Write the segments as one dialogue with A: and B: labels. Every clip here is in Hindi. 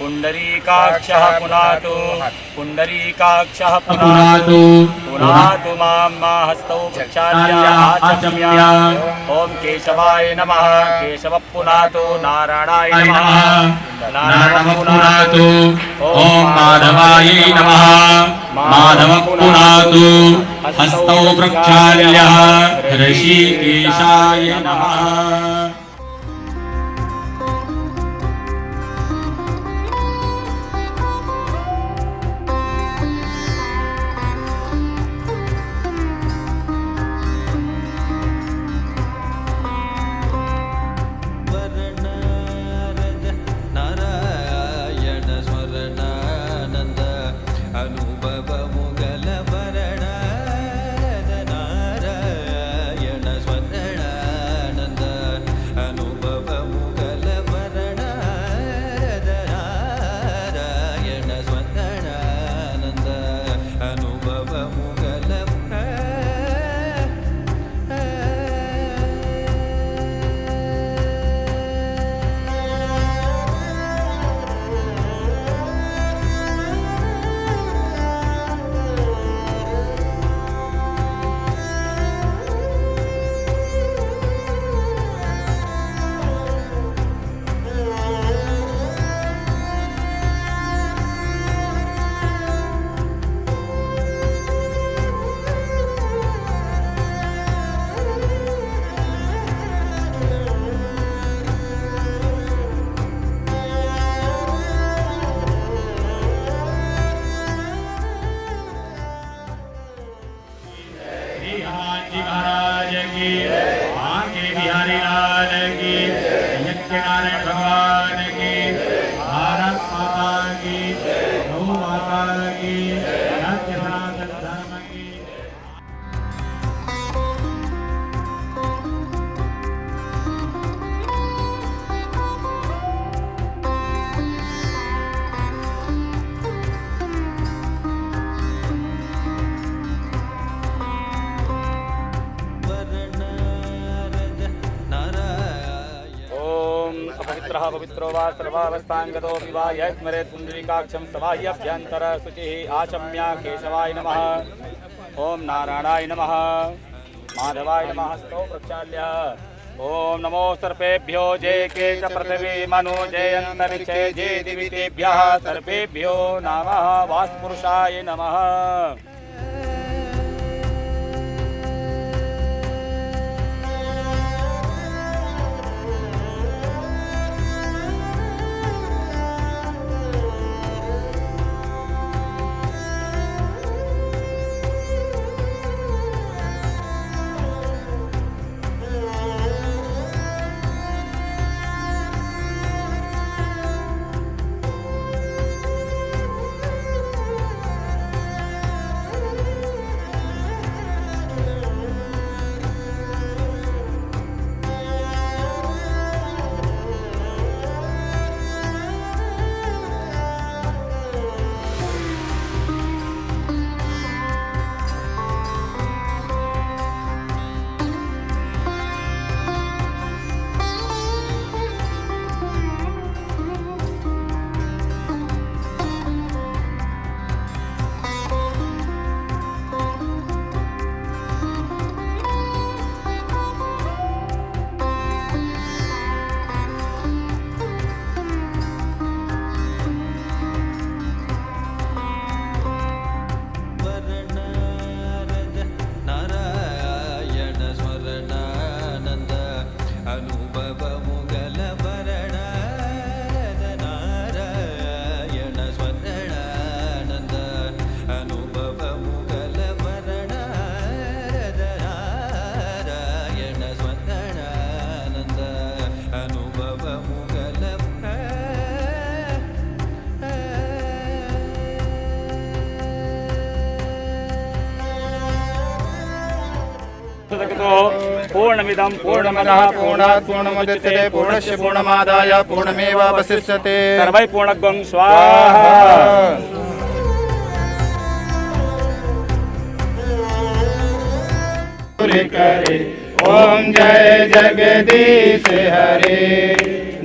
A: पुण्डरीकाक्षः पुनातु पुण्डरीकाक्षः पुनातु पुनातु मां हस्तौ प्रक्षाल्य आचम्य ॐ केशवाय नमः केशवः पुनातु नारायणाय नमः नारायणः पुनातु ॐ माधवाय नमः माधवः पुनातु हस्तौ प्रक्षाल्य ऋषिकेशाय नमः। पवित्रो वा सर्वावस्थांगतो विवा यस्मरेत् पुंडरीकाक्षं सवाह्यभ्यंतर शुचिः आचम्य केशवाय नमः ओम नारायणाय नमः माधवाय नमः हस्तौ प्रक्षाल्य ओम नमो सर्पेभ्यो जे के च पृथिवी मनु जयन्तरिक्षे जे दिवितेभ्यः सर्पेभ्यो नमः वास्तुपुरुषाय नमः। पूर्णमिदं पूर्णमदः पूर्णात् पूर्णमुदच्यते पूर्णस्य पूर्णमादाय पूर्णमेवावशिष्यते सर्वै पूर्णगं स्वाहा। ओम जय जगदीश हरे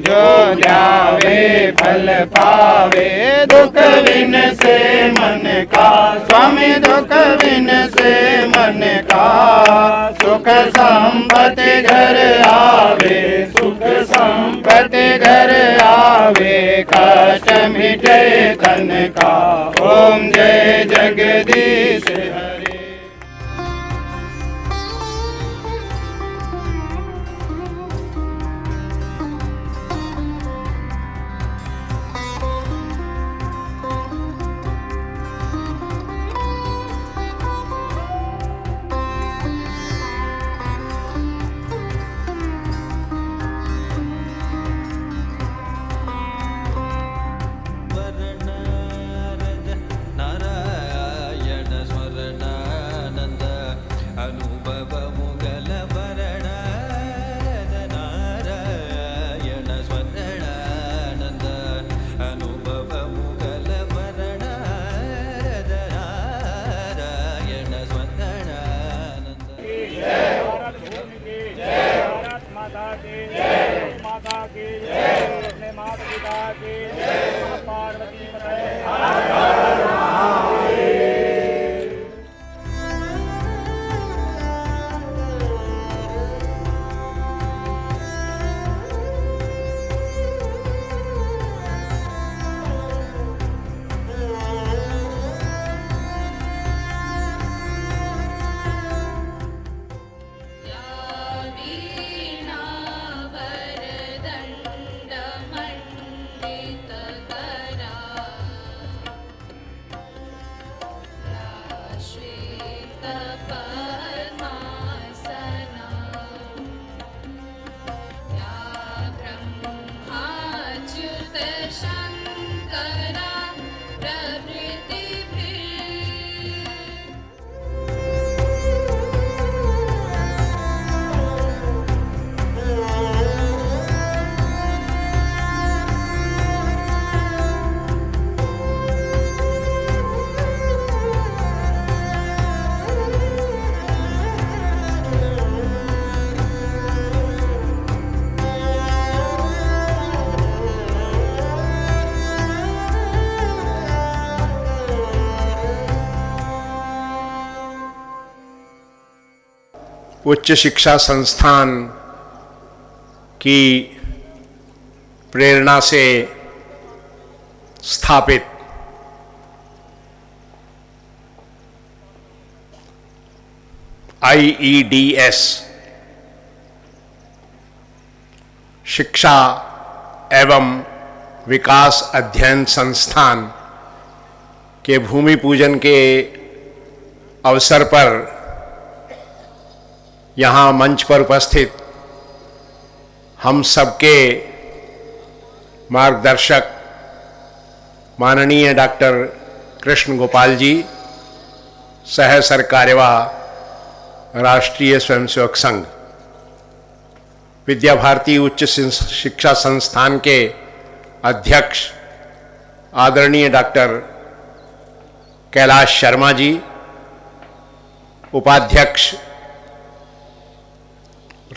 B: जो ध्यावे फल पावे, दुख विन से मन का स्वामी, दुख विन से मन का सुख संपत्ति घर आवे, सुख संपत्ति घर आवे, कष्ट मिटे तन का। ओम जय जगदीश हरे।
C: उच्च शिक्षा संस्थान की प्रेरणा से स्थापित IEDS शिक्षा एवं विकास अध्ययन संस्थान के भूमि पूजन के अवसर पर यहाँ मंच पर उपस्थित हम सबके मार्गदर्शक माननीय डॉक्टर कृष्ण गोपाल जी, सह सरकार्यवाह राष्ट्रीय स्वयंसेवक संघ, विद्या भारती उच्च शिक्षा संस्थान के अध्यक्ष आदरणीय डॉक्टर कैलाश शर्मा जी, उपाध्यक्ष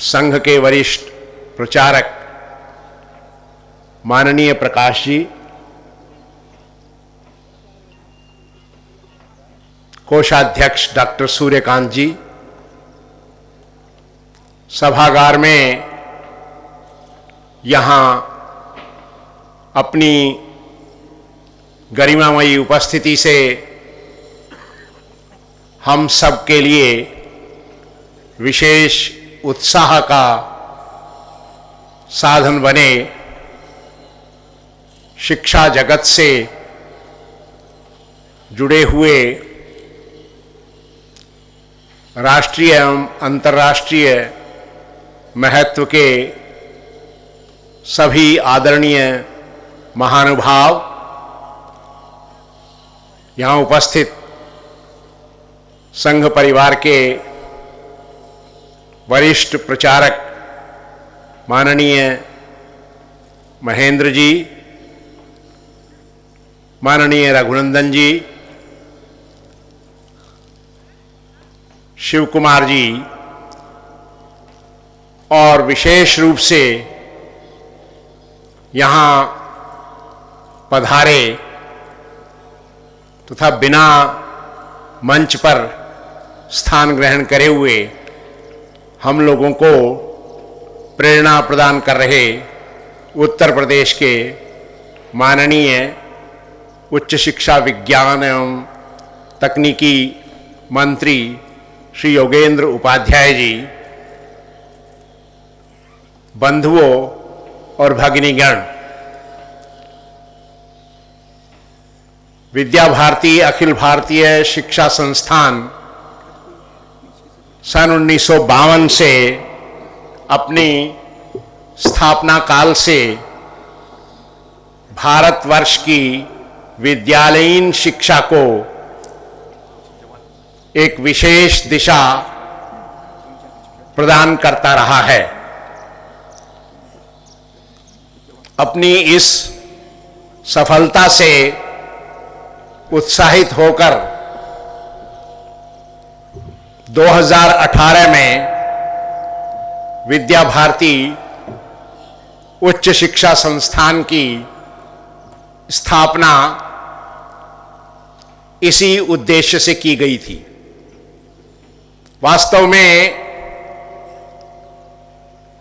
C: संघ के वरिष्ठ प्रचारक माननीय प्रकाश जी, कोषाध्यक्ष डॉक्टर सूर्यकांत जी, सभागार में यहाँ अपनी गरिमामयी उपस्थिति से हम सब के लिए विशेष उत्साह का साधन बने शिक्षा जगत से जुड़े हुए राष्ट्रीय एवं अंतर्राष्ट्रीय महत्व के सभी आदरणीय महानुभाव, यहाँ उपस्थित संघ परिवार के वरिष्ठ प्रचारक माननीय महेंद्र जी, माननीय रघुनंदन जी, शिव कुमार जी और विशेष रूप से यहाँ पधारे तथा बिना मंच पर स्थान ग्रहण करे हुए हम लोगों को प्रेरणा प्रदान कर रहे उत्तर प्रदेश के माननीय उच्च शिक्षा विज्ञान एवं तकनीकी मंत्री श्री योगेंद्र उपाध्याय जी, बंधुओं और भगिनीगण, विद्या भारती अखिल भारतीय शिक्षा संस्थान सन 1952 से अपनी स्थापना काल से भारतवर्ष की विद्यालयीन शिक्षा को एक विशेष दिशा प्रदान करता रहा है। अपनी इस सफलता से उत्साहित होकर 2018 में विद्या भारती उच्च शिक्षा संस्थान की स्थापना इसी उद्देश्य से की गई थी। वास्तव में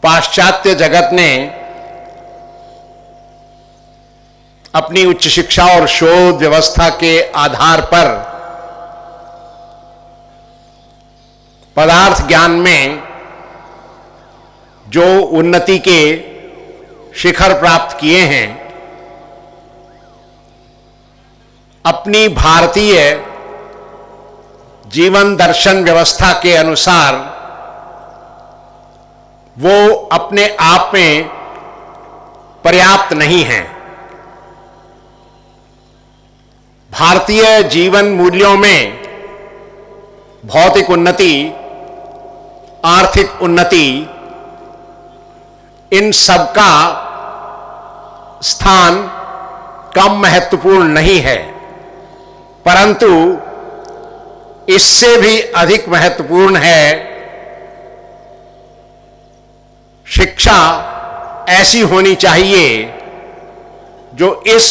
C: पाश्चात्य जगत ने अपनी उच्च शिक्षा और शोध व्यवस्था के आधार पर पदार्थ ज्ञान में जो उन्नति के शिखर प्राप्त किए हैं, अपनी भारतीय जीवन दर्शन व्यवस्था के अनुसार वो अपने आप में पर्याप्त नहीं है। भारतीय जीवन मूल्यों में भौतिक उन्नति, आर्थिक उन्नति, इन सब का स्थान कम महत्वपूर्ण नहीं है, परंतु इससे भी अधिक महत्वपूर्ण है शिक्षा ऐसी होनी चाहिए जो इस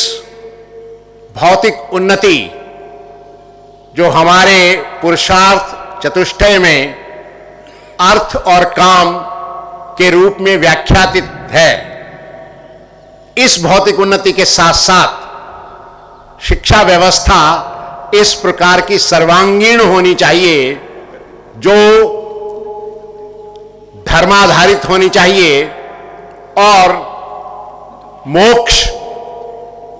C: भौतिक उन्नति, जो हमारे पुरुषार्थ चतुष्टय में अर्थ और काम के रूप में व्याख्यातित है, इस भौतिक उन्नति के साथ साथ शिक्षा व्यवस्था इस प्रकार की सर्वांगीण होनी चाहिए, जो धर्माधारित होनी चाहिए और मोक्ष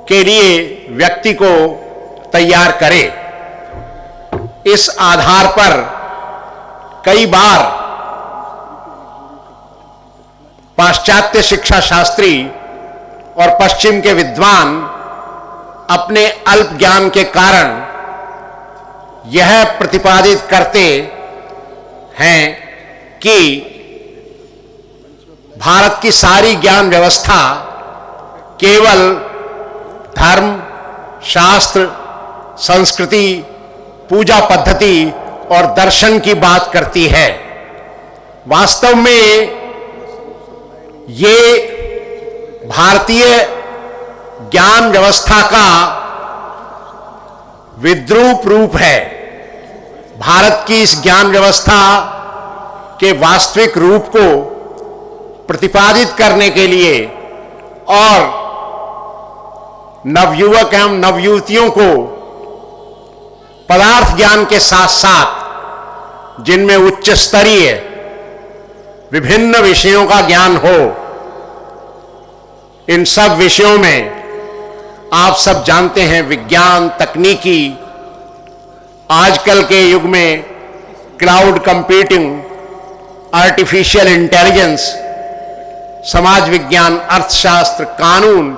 C: के लिए व्यक्ति को तैयार करे। इस आधार पर कई बार पाश्चात्य शिक्षा शास्त्री और पश्चिम के विद्वान अपने अल्प ज्ञान के कारण यह प्रतिपादित करते हैं कि भारत की सारी ज्ञान व्यवस्था केवल धर्म, शास्त्र, संस्कृति, पूजा पद्धति और दर्शन की बात करती है। वास्तव में ये भारतीय ज्ञान व्यवस्था का विद्रूप रूप है। भारत की इस ज्ञान व्यवस्था के वास्तविक रूप को प्रतिपादित करने के लिए और नवयुवक एवं नवयुवतियों को पदार्थ ज्ञान के साथ साथ जिनमें उच्च स्तरीय विभिन्न विषयों का ज्ञान हो, इन सब विषयों में आप सब जानते हैं विज्ञान, तकनीकी, आजकल के युग में क्लाउड कंप्यूटिंग, आर्टिफिशियल इंटेलिजेंस, समाज विज्ञान, अर्थशास्त्र, कानून,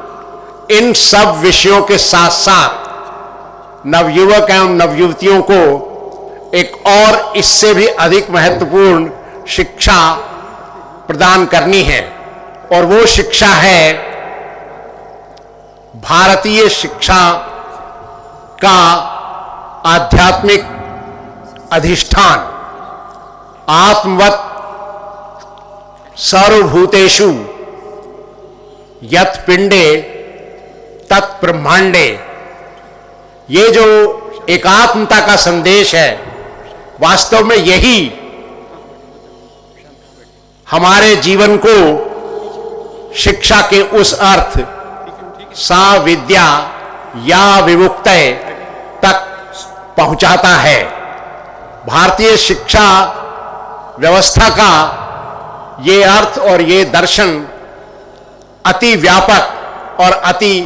C: इन सब विषयों के साथ साथ नवयुवक एवं नवयुवतियों को एक और इससे भी अधिक महत्वपूर्ण शिक्षा प्रदान करनी है, और वो शिक्षा है भारतीय शिक्षा का आध्यात्मिक अधिष्ठान। आत्मवत् सर्वभूतेषु यत् पिंडे तत् ब्रह्मांडे, ये जो एकात्मता का संदेश है, वास्तव में यही हमारे जीवन को शिक्षा के उस अर्थ सा विद्या या विमुक्तये तक पहुंचाता है। भारतीय शिक्षा व्यवस्था का ये अर्थ और ये दर्शन अति व्यापक और अति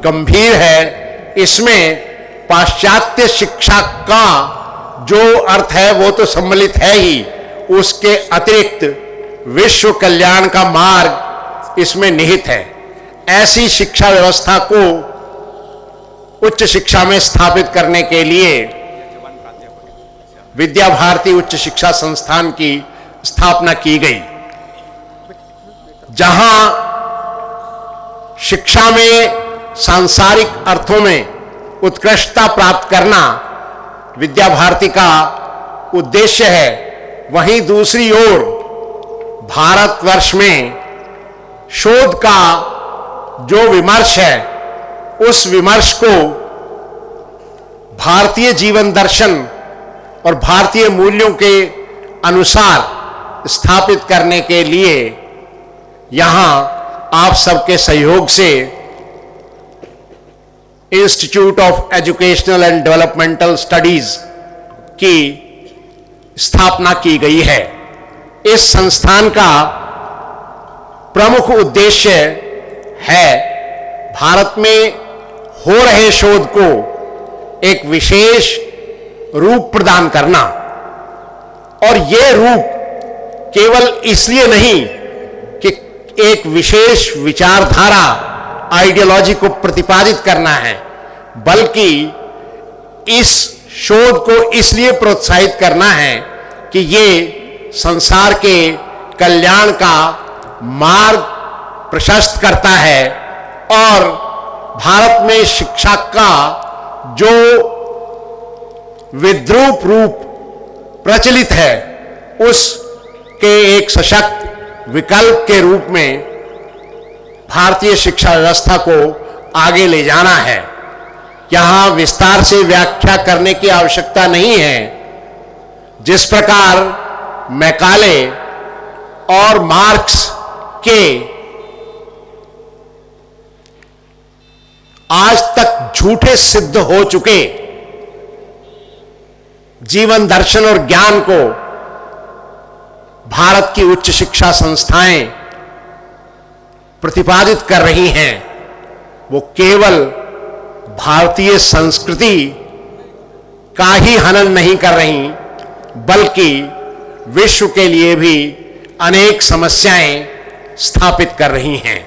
C: गंभीर है। इसमें पाश्चात्य शिक्षा का जो अर्थ है वो तो सम्मिलित है ही, उसके अतिरिक्त विश्व कल्याण का मार्ग इसमें निहित है। ऐसी शिक्षा व्यवस्था को उच्च शिक्षा में स्थापित करने के लिए विद्या भारती उच्च शिक्षा संस्थान की स्थापना की गई, जहां शिक्षा में सांसारिक अर्थों में उत्कृष्टता प्राप्त करना विद्या भारती का उद्देश्य है। वहीं दूसरी ओर भारतवर्ष में शोध का जो विमर्श है, उस विमर्श को भारतीय जीवन दर्शन और भारतीय मूल्यों के अनुसार स्थापित करने के लिए यहां आप सबके सहयोग से institute of educational and developmental studies की स्थापना की गई है। इस संस्थान का प्रमुख उद्देश्य है भारत में हो रहे शोध को एक विशेष रूप प्रदान करना, और यह रूप केवल इसलिए नहीं कि एक विशेष विचारधारा आइडियोलॉजी को प्रतिपादित करना है, बल्कि इस शोध को इसलिए प्रोत्साहित करना है कि ये संसार के कल्याण का मार्ग प्रशस्त करता है और भारत में शिक्षा का जो विद्रूप रूप प्रचलित है, उसके एक सशक्त विकल्प के रूप में भारतीय शिक्षा व्यवस्था को आगे ले जाना है। यहां विस्तार से व्याख्या करने की आवश्यकता नहीं है। जिस प्रकार मैकाले और मार्क्स के आज तक झूठे सिद्ध हो चुके जीवन दर्शन और ज्ञान को भारत की उच्च शिक्षा संस्थाएं प्रतिपादित कर रही हैं, वो केवल भारतीय संस्कृति का ही हनन नहीं कर रही, बल्कि विश्व के लिए भी अनेक समस्याएं स्थापित कर रही हैं।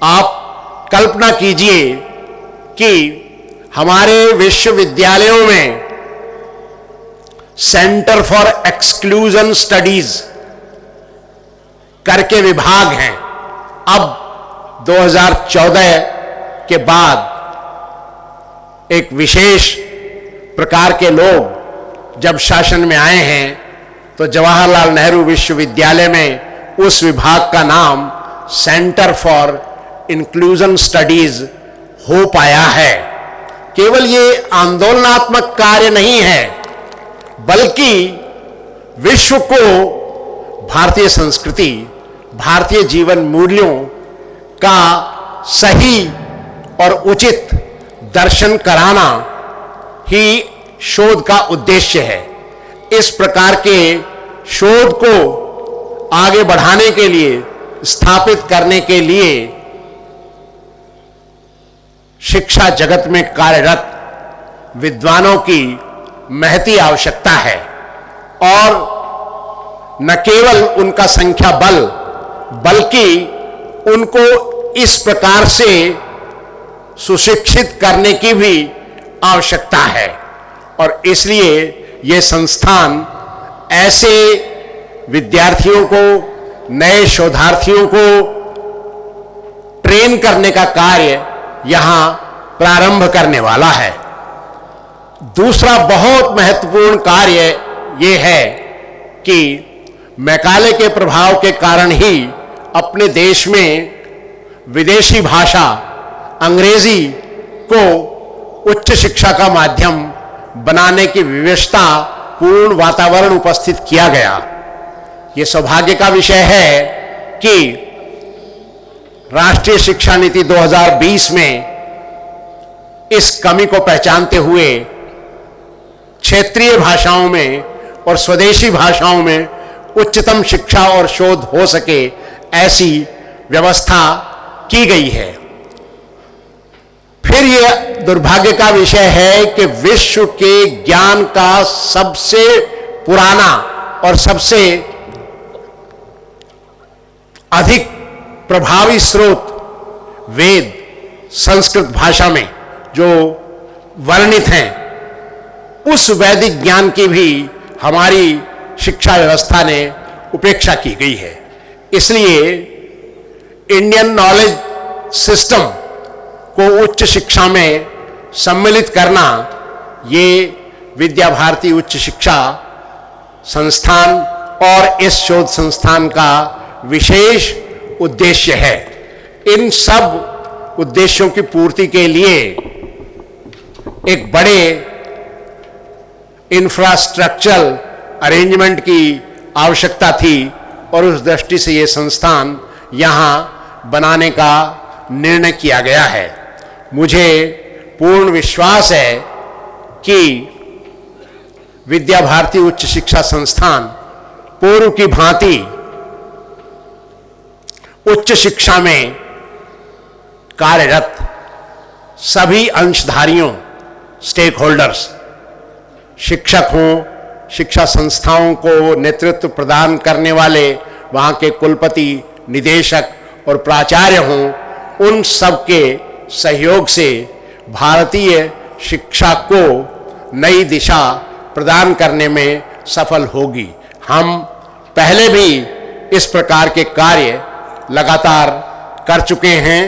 C: आप कल्पना कीजिए कि हमारे विश्वविद्यालयों में सेंटर फॉर एक्सक्लूजन स्टडीज करके विभाग हैं। अब 2014 के बाद एक विशेष प्रकार के लोग जब शासन में आए हैं, तो जवाहरलाल नेहरू विश्वविद्यालय में उस विभाग का नाम सेंटर फॉर इंक्लूजन स्टडीज हो पाया है। केवल ये आंदोलनात्मक कार्य नहीं है, बल्कि विश्व को भारतीय संस्कृति, भारतीय जीवन मूल्यों का सही और उचित दर्शन कराना ही शोध का उद्देश्य है। इस प्रकार के शोध को आगे बढ़ाने के लिए, स्थापित करने के लिए शिक्षा जगत में कार्यरत विद्वानों की महती आवश्यकता है, और न केवल उनका संख्या बल, बल्कि उनको इस प्रकार से सुशिक्षित करने की भी आवश्यकता है। और इसलिए ये संस्थान ऐसे विद्यार्थियों को, नए शोधार्थियों को ट्रेन करने का कार्य यहां प्रारंभ करने वाला है। दूसरा बहुत महत्वपूर्ण कार्य ये है कि मैकाले के प्रभाव के कारण ही अपने देश में विदेशी भाषा अंग्रेजी को उच्च शिक्षा का माध्यम बनाने की विवशता पूर्ण वातावरण उपस्थित किया गया। ये सौभाग्य का विषय है कि राष्ट्रीय शिक्षा नीति 2020 में इस कमी को पहचानते हुए क्षेत्रीय भाषाओं में और स्वदेशी भाषाओं में उच्चतम शिक्षा और शोध हो सके ऐसी व्यवस्था की गई है। फिर यह दुर्भाग्य का विषय है कि विश्व के ज्ञान का सबसे पुराना और सबसे अधिक प्रभावी स्रोत वेद संस्कृत भाषा में जो वर्णित हैं, उस वैदिक ज्ञान की भी हमारी शिक्षा व्यवस्था ने उपेक्षा की गई है। इसलिए इंडियन नॉलेज सिस्टम को उच्च शिक्षा में सम्मिलित करना ये विद्या भारती उच्च शिक्षा संस्थान और इस शोध संस्थान का विशेष उद्देश्य है। इन सब उद्देश्यों की पूर्ति के लिए एक बड़े इंफ्रास्ट्रक्चरल अरेंजमेंट की आवश्यकता थी और उस दृष्टि से ये संस्थान यहाँ बनाने का निर्णय किया गया है। मुझे पूर्ण विश्वास है कि विद्या भारती उच्च शिक्षा संस्थान पूर्व की भांति उच्च शिक्षा में कार्यरत सभी अंशधारियों स्टेक होल्डर्स, शिक्षक हों, शिक्षा संस्थाओं को नेतृत्व प्रदान करने वाले वहाँ के कुलपति, निदेशक और प्राचार्य हों, उन सब के सहयोग से भारतीय शिक्षा को नई दिशा प्रदान करने में सफल होगी। हम पहले भी इस प्रकार के कार्य लगातार कर चुके हैं।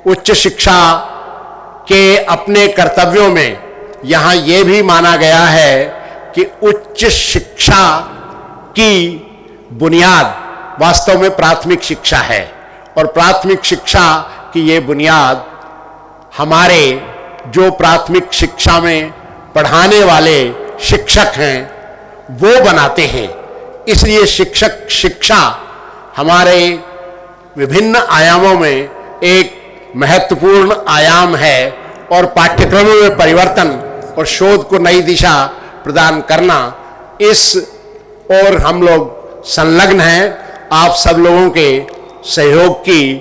C: उच्च शिक्षा के अपने कर्तव्यों में यहाँ ये भी माना गया है कि उच्च शिक्षा की बुनियाद वास्तव में प्राथमिक शिक्षा है और प्राथमिक शिक्षा की ये बुनियाद हमारे जो प्राथमिक शिक्षा में पढ़ाने वाले शिक्षक हैं वो बनाते हैं। इसलिए शिक्षक शिक्षा हमारे विभिन्न आयामों में एक महत्वपूर्ण आयाम है और पाठ्यक्रमों में परिवर्तन और शोध को नई दिशा प्रदान करना, इस और हम लोग संलग्न हैं। आप सब लोगों के सहयोग की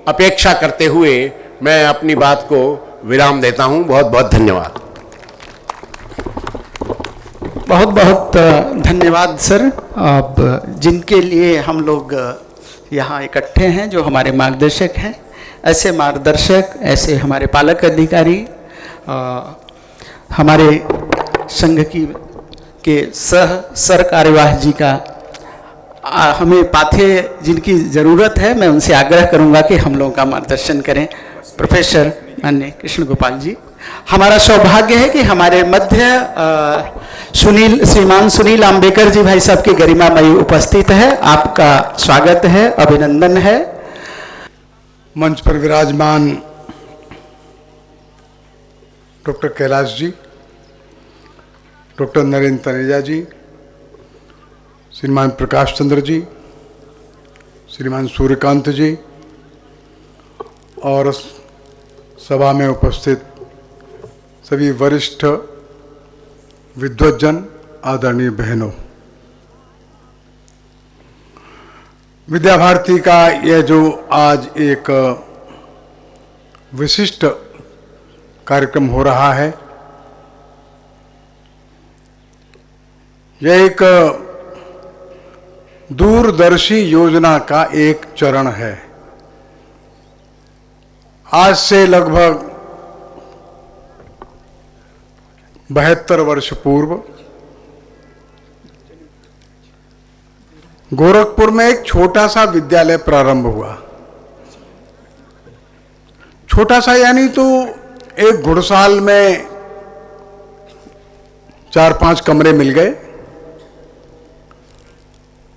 C: अपेक्षा करते हुए मैं अपनी बात को विराम देता हूं। बहुत बहुत धन्यवाद।
D: बहुत बहुत धन्यवाद सर। अब जिनके लिए हम लोग यहाँ इकट्ठे हैं, जो हमारे मार्गदर्शक हैं, ऐसे मार्गदर्शक, ऐसे हमारे पालक अधिकारी, हमारे संघ के सर कार्यवाह जी का हमें पाथेय जिनकी ज़रूरत है, मैं उनसे आग्रह करूंगा कि हम लोगों का मार्गदर्शन करें। प्रोफेसर माननीय कृष्ण गोपाल जी, हमारा सौभाग्य है कि हमारे मध्य श्रीमान सुनील आम्बेकर जी भाई साहब की गरिमामयी उपस्थित है। आपका स्वागत है, अभिनंदन है।
E: मंच पर विराजमान डॉक्टर कैलाश जी, डॉक्टर नरेंद्र तनेजा जी, श्रीमान प्रकाश चंद्र जी, श्रीमान सूर्यकांत जी और सभा में उपस्थित सभी वरिष्ठ विद्वज्जन, आदरणीय बहनों, विद्या भारती का यह जो आज एक विशिष्ट कार्यक्रम हो रहा है, यह एक दूरदर्शी योजना का एक चरण है। आज से लगभग 72 वर्ष पूर्व गोरखपुर में एक छोटा सा विद्यालय प्रारंभ हुआ। छोटा सा यानी तो एक घुड़साल में 4-5 कमरे मिल गए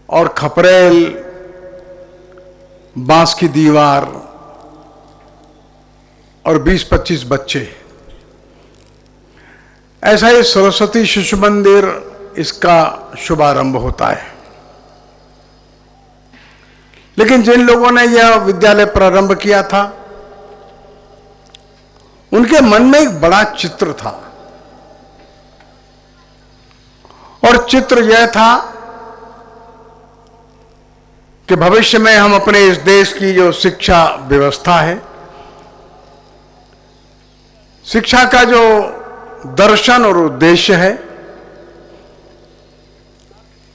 E: और खपरेल, बांस की दीवार और 20-25 बच्चे। ऐसा ही सरस्वती शिशु मंदिर इसका शुभारंभ होता है। लेकिन जिन लोगों ने यह विद्यालय प्रारंभ किया था, उनके मन में एक बड़ा चित्र था, और चित्र यह था कि भविष्य में हम अपने इस देश की जो शिक्षा व्यवस्था है, शिक्षा का जो दर्शन और उद्देश्य है,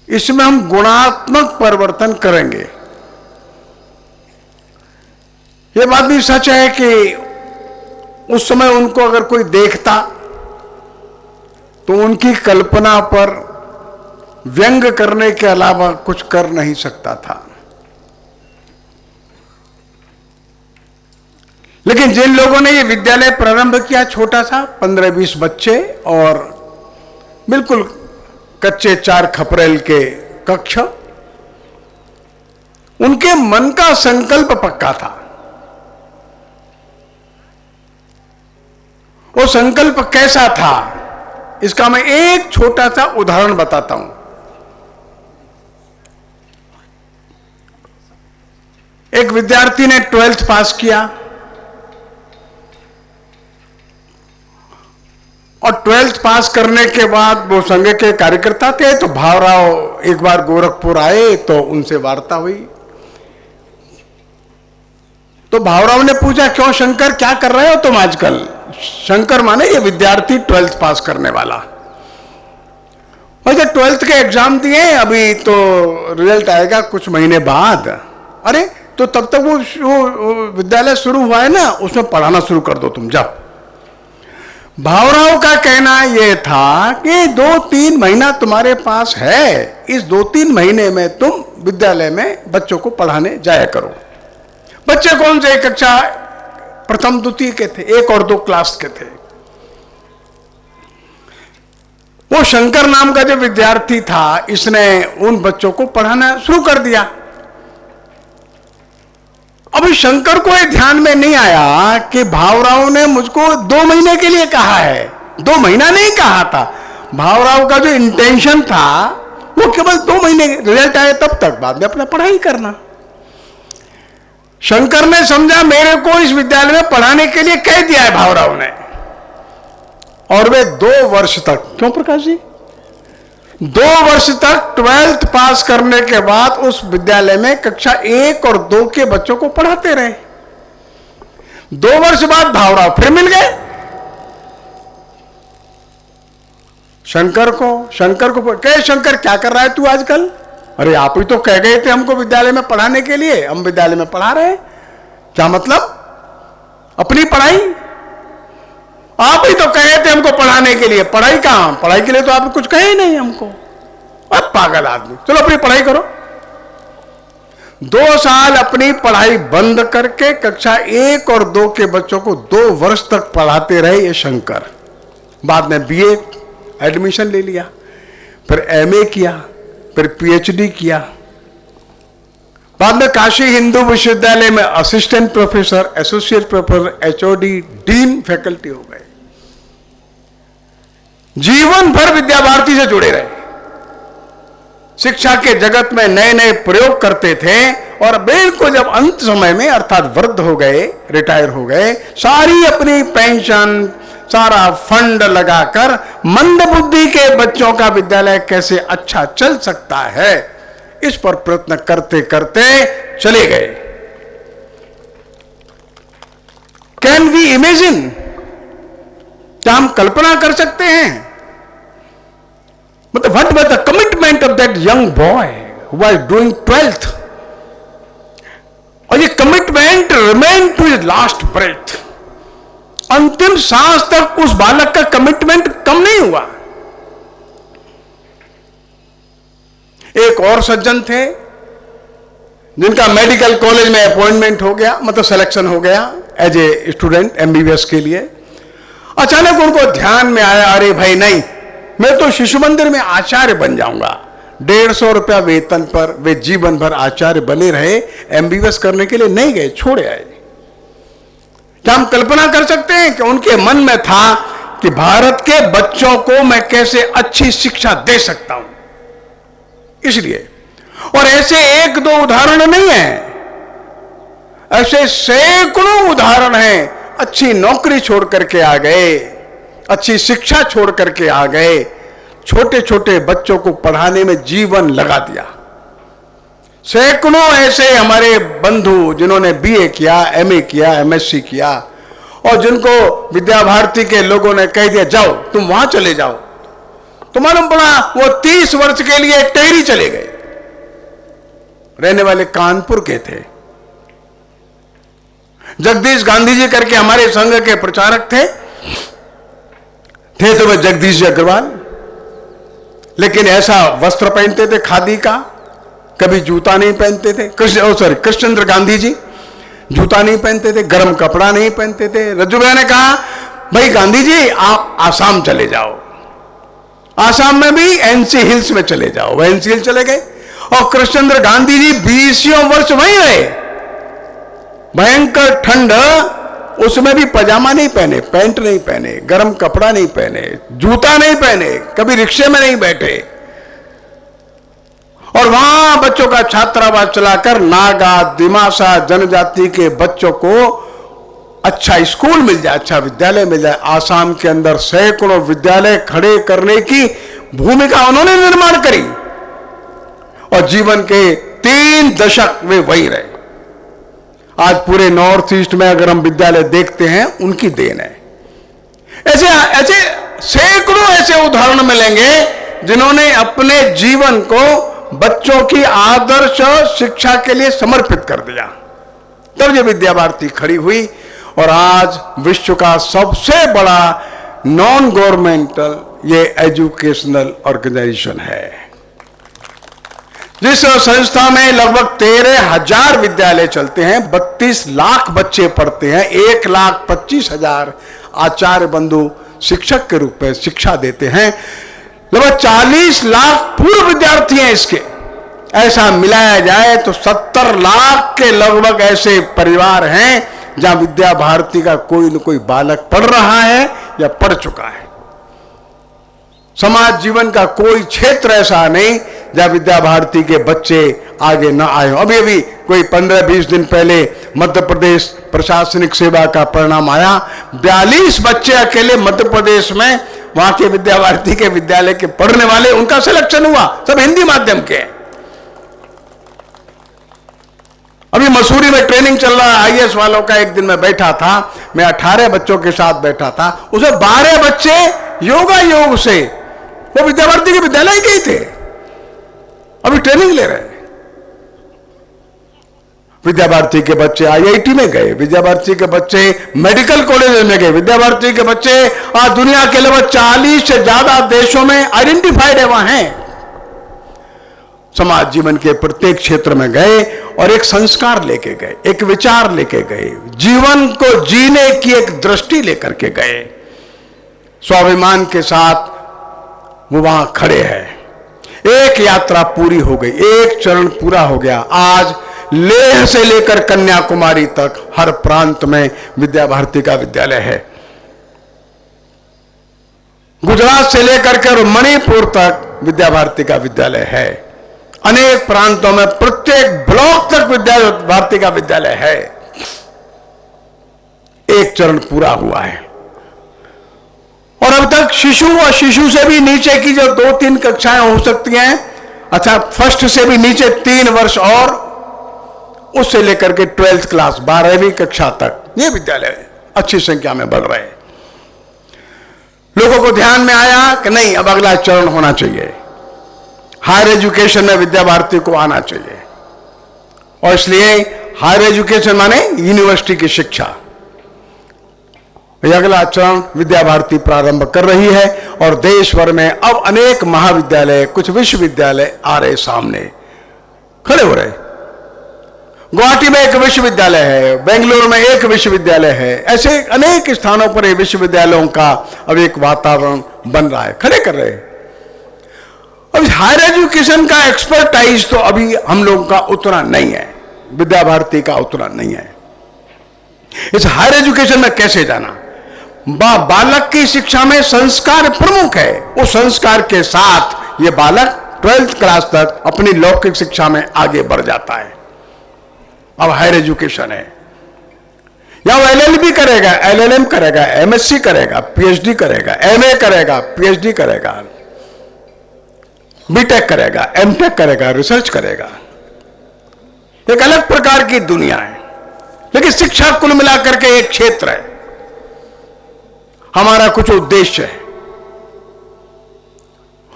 E: इसमें हम गुणात्मक परिवर्तन करेंगे। यह बात भी सच है कि उस समय उनको अगर कोई देखता तो उनकी कल्पना पर व्यंग करने के अलावा कुछ कर नहीं सकता था। लेकिन जिन लोगों ने ये विद्यालय प्रारंभ किया, छोटा सा 15-20 बच्चे और बिल्कुल कच्चे 4 खपरेल के कक्ष, उनके मन का संकल्प पक्का था। वो संकल्प कैसा था, इसका मैं एक छोटा सा उदाहरण बताता हूं। एक विद्यार्थी ने 12th पास किया और 12th पास करने के बाद वो संघ के कार्यकर्ता थे, तो भावराव एक बार गोरखपुर आए तो उनसे वार्ता हुई। तो भावराव ने पूछा, क्यों शंकर, क्या कर रहे हो तुम आजकल? शंकर माने ये विद्यार्थी 12th पास करने वाला। वैसे 12th के एग्जाम दिए, अभी तो रिजल्ट आएगा कुछ महीने बाद। अरे तो तब तक वो विद्यालय शुरू हुआ है ना, उसमें पढ़ाना शुरू कर दो तुम, जाओ। भावराव का कहना यह था कि 2-3 महीना तुम्हारे पास है, इस 2-3 महीने में तुम विद्यालय में बच्चों को पढ़ाने जाया करो। बच्चे कौन से? कक्षा प्रथम द्वितीय के थे, 1 और 2 क्लास के थे। वो शंकर नाम का जो विद्यार्थी था, इसने उन बच्चों को पढ़ाना शुरू कर दिया। अभी शंकर को ये ध्यान में नहीं आया कि भावराव ने मुझको 2 महीने के लिए कहा है, 2 महीना नहीं कहा था। भावराव का जो इंटेंशन था वो केवल 2 महीने, रिजल्ट आए तब तक, बाद में अपना पढ़ाई करना। शंकर ने समझा मेरे को इस विद्यालय में पढ़ाने के लिए कह दिया है भावराव ने, और वे 2 वर्ष तक, क्यों प्रकाश जी, 2 वर्ष तक 12th पास करने के बाद उस विद्यालय में कक्षा 1 और 2 के बच्चों को पढ़ाते रहे। 2 वर्ष बाद भावराव फिर मिल गए शंकर को कहे, शंकर क्या कर रहा है तू आजकल? अरे आप ही तो कह गए थे हमको विद्यालय में पढ़ाने के लिए, हम विद्यालय में पढ़ा रहे हैं। क्या मतलब? अपनी पढ़ाई आप ही तो कहे थे हमको पढ़ाने के लिए। पढ़ाई कहां? पढ़ाई के लिए तो आप कुछ कहे ही नहीं हमको। अब पागल आदमी, चलो अपनी पढ़ाई करो। 2 साल अपनी पढ़ाई बंद करके कक्षा 1 और 2 के बच्चों को 2 वर्ष तक पढ़ाते रहे ये शंकर। बाद में BA एडमिशन ले लिया, फिर MA किया, फिर PhD किया। बाद में काशी हिंदू विश्वविद्यालय में assistant professor, associate professor, HOD, dean faculty हो गए। जीवन भर विद्या भारती से जुड़े रहे, शिक्षा के जगत में नए नए प्रयोग करते थे, और बिल्कुल जब अंत समय में अर्थात वृद्ध हो गए, रिटायर हो गए, सारी अपनी पेंशन, सारा फंड लगाकर मंद बुद्धि के बच्चों का विद्यालय कैसे अच्छा चल सकता है, इस पर प्रयत्न करते करते चले गए। Can we imagine? क्या हम कल्पना कर सकते हैं? मतलब what was the commitment of that young boy who was doing 12th, और ये commitment remain to his last breath. अंतिम सांस तक उस बालक का कमिटमेंट कम नहीं हुआ। एक और सज्जन थे जिनका मेडिकल कॉलेज में अपॉइंटमेंट हो गया, मतलब सिलेक्शन हो गया एज ए स्टूडेंट MBBS के लिए। अचानक उनको ध्यान में आया, अरे भाई नहीं, मैं तो शिशु मंदिर में आचार्य बन जाऊंगा। 150 रुपया वेतन पर वे जीवन भर आचार्य बने रहे, MBBS करने के लिए नहीं गए, छोड़े आए। क्या हम कल्पना कर सकते हैं कि उनके मन में था कि भारत के बच्चों को मैं कैसे अच्छी शिक्षा दे सकता हूं? इसलिए, और ऐसे एक दो उदाहरण नहीं है, ऐसे सैकड़ों उदाहरण हैं। अच्छी नौकरी छोड़ करके आ गए, अच्छी शिक्षा छोड़ करके आ गए, छोटे छोटे बच्चों को पढ़ाने में जीवन लगा दिया। सैकड़ों ऐसे हमारे बंधु जिन्होंने बीए किया, एमए किया, एमएससी किया, और जिनको विद्या भारती के लोगों ने कह दिया जाओ तुम वहां चले जाओ, तो मालूम पड़ा वो 30 वर्ष के लिए टेहरी चले गए। रहने वाले कानपुर के थे। जगदीश गांधी जी करके हमारे संघ के प्रचारक थे तो वह जगदीश जी अग्रवाल, लेकिन ऐसा वस्त्र पहनते थे खादी का, कभी जूता नहीं पहनते थे। कृष्णचंद्र गांधी जी जूता नहीं पहनते थे, गर्म कपड़ा नहीं पहनते थे। रज्जू भाई ने कहा भाई गांधी जी आप आसाम चले जाओ, आसाम में भी एनसी हिल्स में चले जाओ। वह एनसी हिल्स चले गए और कृष्णचंद्र गांधी जी 20 वर्ष वहीं रहे। भयंकर ठंड, उसमें भी पजामा नहीं पहने, पैंट नहीं पहने, गर्म कपड़ा नहीं पहने, जूता नहीं पहने, कभी रिक्शे में नहीं बैठे, और वहां बच्चों का छात्रावास चलाकर नागा दिमासा जनजाति के बच्चों को अच्छा स्कूल मिल जाए, अच्छा विद्यालय मिल जाए। आसाम के अंदर सैकड़ों विद्यालय खड़े करने की भूमिका उन्होंने निर्माण करी और जीवन के 3 दशक वे वही रहे। आज पूरे नॉर्थ ईस्ट में अगर हम विद्यालय देखते हैं, उनकी देन है। ऐसे ऐसे सैकड़ों ऐसे उदाहरण मिलेंगे जिन्होंने अपने जीवन को बच्चों की आदर्श शिक्षा के लिए समर्पित कर दिया। तब ये विद्या भारती खड़ी हुई और आज विश्व का सबसे बड़ा नॉन गवर्नमेंटल ये एजुकेशनल ऑर्गेनाइजेशन है, जिस संस्था में लगभग 13,000 विद्यालय चलते हैं, 32 लाख बच्चे पढ़ते हैं, 1,25,000 आचार्य बंधु शिक्षक के रूप में शिक्षा देते हैं, लगभग 40 लाख पूर्व विद्यार्थी हैं इसके। ऐसा मिलाया जाए तो 70 लाख के लगभग ऐसे परिवार हैं जहां विद्या भारती का कोई न कोई बालक पढ़ रहा है या पढ़ चुका है। समाज जीवन का कोई क्षेत्र ऐसा नहीं जहां विद्या भारती के बच्चे आगे न आए। अभी अभी कोई 15-20 दिन पहले मध्य प्रदेश प्रशासनिक सेवा का परिणाम आया। 42 बच्चे अकेले मध्य प्रदेश में वहां के विद्या भारती के विद्यालय के पढ़ने वाले, उनका सिलेक्शन हुआ, सब हिंदी माध्यम के। अभी मसूरी में ट्रेनिंग चल रहा है आईएएस वालों का। एक दिन मैं बैठा था, मैं 18 बच्चों के साथ बैठा था, उसमें 12 बच्चे योगा योग से वो विद्या भारती के विद्यालय गए थे, अभी ट्रेनिंग ले रहे हैं। विद्या भारती के बच्चे आईआईटी में गए, विद्या भारती के बच्चे मेडिकल कॉलेज में गए, विद्या भारती के बच्चे आज दुनिया के लगभग 40 से ज्यादा देशों में आइडेंटिफाइड है, वहां हैं। समाज जीवन के प्रत्येक क्षेत्र में गए और एक संस्कार लेके गए, एक विचार लेके गए, जीवन को जीने की एक दृष्टि लेकर के गए। स्वाभिमान के साथ वो वहां खड़े हैं। एक यात्रा पूरी हो गई, एक चरण पूरा हो गया। आज लेह से लेकर कन्याकुमारी तक हर प्रांत में विद्या भारती का विद्यालय है। गुजरात से लेकर के मणिपुर तक विद्या भारती का विद्यालय है। अनेक प्रांतों में प्रत्येक ब्लॉक तक विद्या भारती का विद्यालय है। एक चरण पूरा हुआ है और अब तक शिशु और शिशु से भी नीचे की जो 2-3 कक्षाएं हो सकती हैं, अच्छा फर्स्ट से भी नीचे 3 वर्ष और उससे लेकर के 12th क्लास 12वीं कक्षा तक ये विद्यालय अच्छी संख्या में बढ़ रहे हैं। लोगों को ध्यान में आया कि नहीं, अब अगला चरण होना चाहिए, हायर एजुकेशन में विद्या भारती को आना चाहिए। और इसलिए हायर एजुकेशन माने यूनिवर्सिटी की शिक्षा, अगला चरण विद्या भारती प्रारंभ कर रही है और देश भर में अब अनेक महाविद्यालय, कुछ विश्वविद्यालय आ रहे, सामने खड़े हो रहे। गुवाहाटी में एक विश्वविद्यालय है, बेंगलुरु में एक विश्वविद्यालय है, ऐसे अनेक स्थानों पर विश्वविद्यालयों का अब एक वातावरण बन रहा है, खड़े कर रहे हैं। अब हायर एजुकेशन का एक्सपर्टाइज तो अभी हम लोगों का उतना नहीं है, विद्या भारती का उतना नहीं है। इस हायर एजुकेशन में कैसे जाना। बालक की शिक्षा में संस्कार प्रमुख है, उस संस्कार के साथ ये बालक 12th क्लास तक अपनी लौकिक शिक्षा में आगे बढ़ जाता है। अब हायर एजुकेशन है, या वो LLB करेगा, LLM करेगा, MSc करेगा, PhD करेगा, MA करेगा, PhD करेगा, BTech करेगा, MTech करेगा, रिसर्च करेगा। एक अलग प्रकार की दुनिया है, लेकिन शिक्षा कुल मिलाकर के एक क्षेत्र है। हमारा कुछ उद्देश्य है,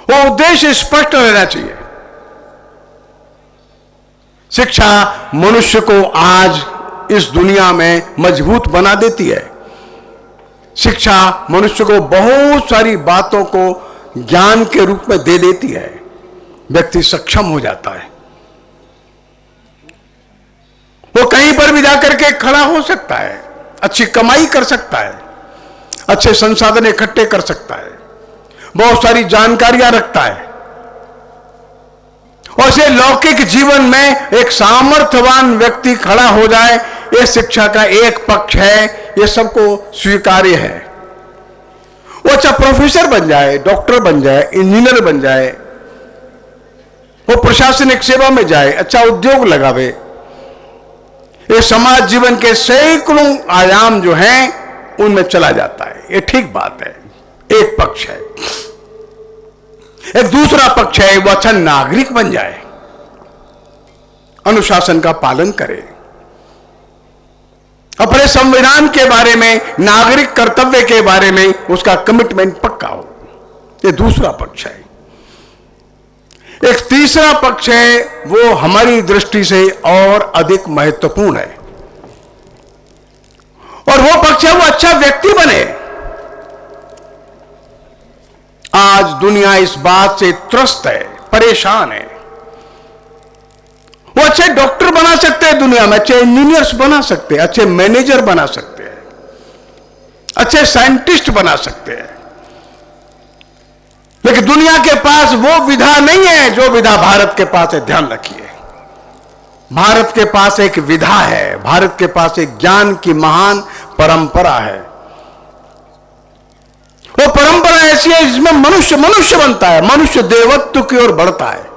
E: वो उद्देश्य स्पष्ट रहना चाहिए। शिक्षा मनुष्य को आज इस दुनिया में मजबूत बना देती है। शिक्षा मनुष्य को बहुत सारी बातों को ज्ञान के रूप में दे देती है। व्यक्ति सक्षम हो जाता है, वो कहीं पर भी जाकर के खड़ा हो सकता है, अच्छी कमाई कर सकता है, अच्छे संसाधन इकट्ठे कर सकता है, बहुत सारी जानकारियां रखता है। और से लौकिक जीवन में एक सामर्थ्यवान व्यक्ति खड़ा हो जाए, यह शिक्षा का एक पक्ष है, यह सबको स्वीकार्य है। वो अच्छा प्रोफेसर बन जाए, डॉक्टर बन जाए, इंजीनियर बन जाए, वो प्रशासनिक सेवा में जाए, अच्छा उद्योग लगावे, ये समाज जीवन के सैकड़ों आयाम जो हैं उनमें चला जाता है। ये ठीक बात है, एक पक्ष है। एक दूसरा पक्ष है, वो अच्छा नागरिक बन जाए, अनुशासन का पालन करे, अपने संविधान के बारे में, नागरिक कर्तव्य के बारे में उसका कमिटमेंट पक्का हो। ये दूसरा पक्ष है। एक तीसरा पक्ष है, वो हमारी दृष्टि से और अधिक महत्वपूर्ण है, और वो पक्ष है वो अच्छा व्यक्ति बने। आज दुनिया इस बात से त्रस्त है, परेशान है। वो अच्छे डॉक्टर बना सकते हैं दुनिया में, अच्छे इंजीनियर्स बना सकते हैं, अच्छे मैनेजर बना सकते हैं, अच्छे साइंटिस्ट बना सकते हैं, लेकिन दुनिया के पास वो विधा नहीं है जो विधा भारत के पास है। ध्यान रखिए, भारत के पास एक विधा है, भारत के पास एक ज्ञान की महान परंपरा है। वो परंपरा ऐसी है जिसमें मनुष्य मनुष्य बनता है, मनुष्य देवत्व की ओर बढ़ता है।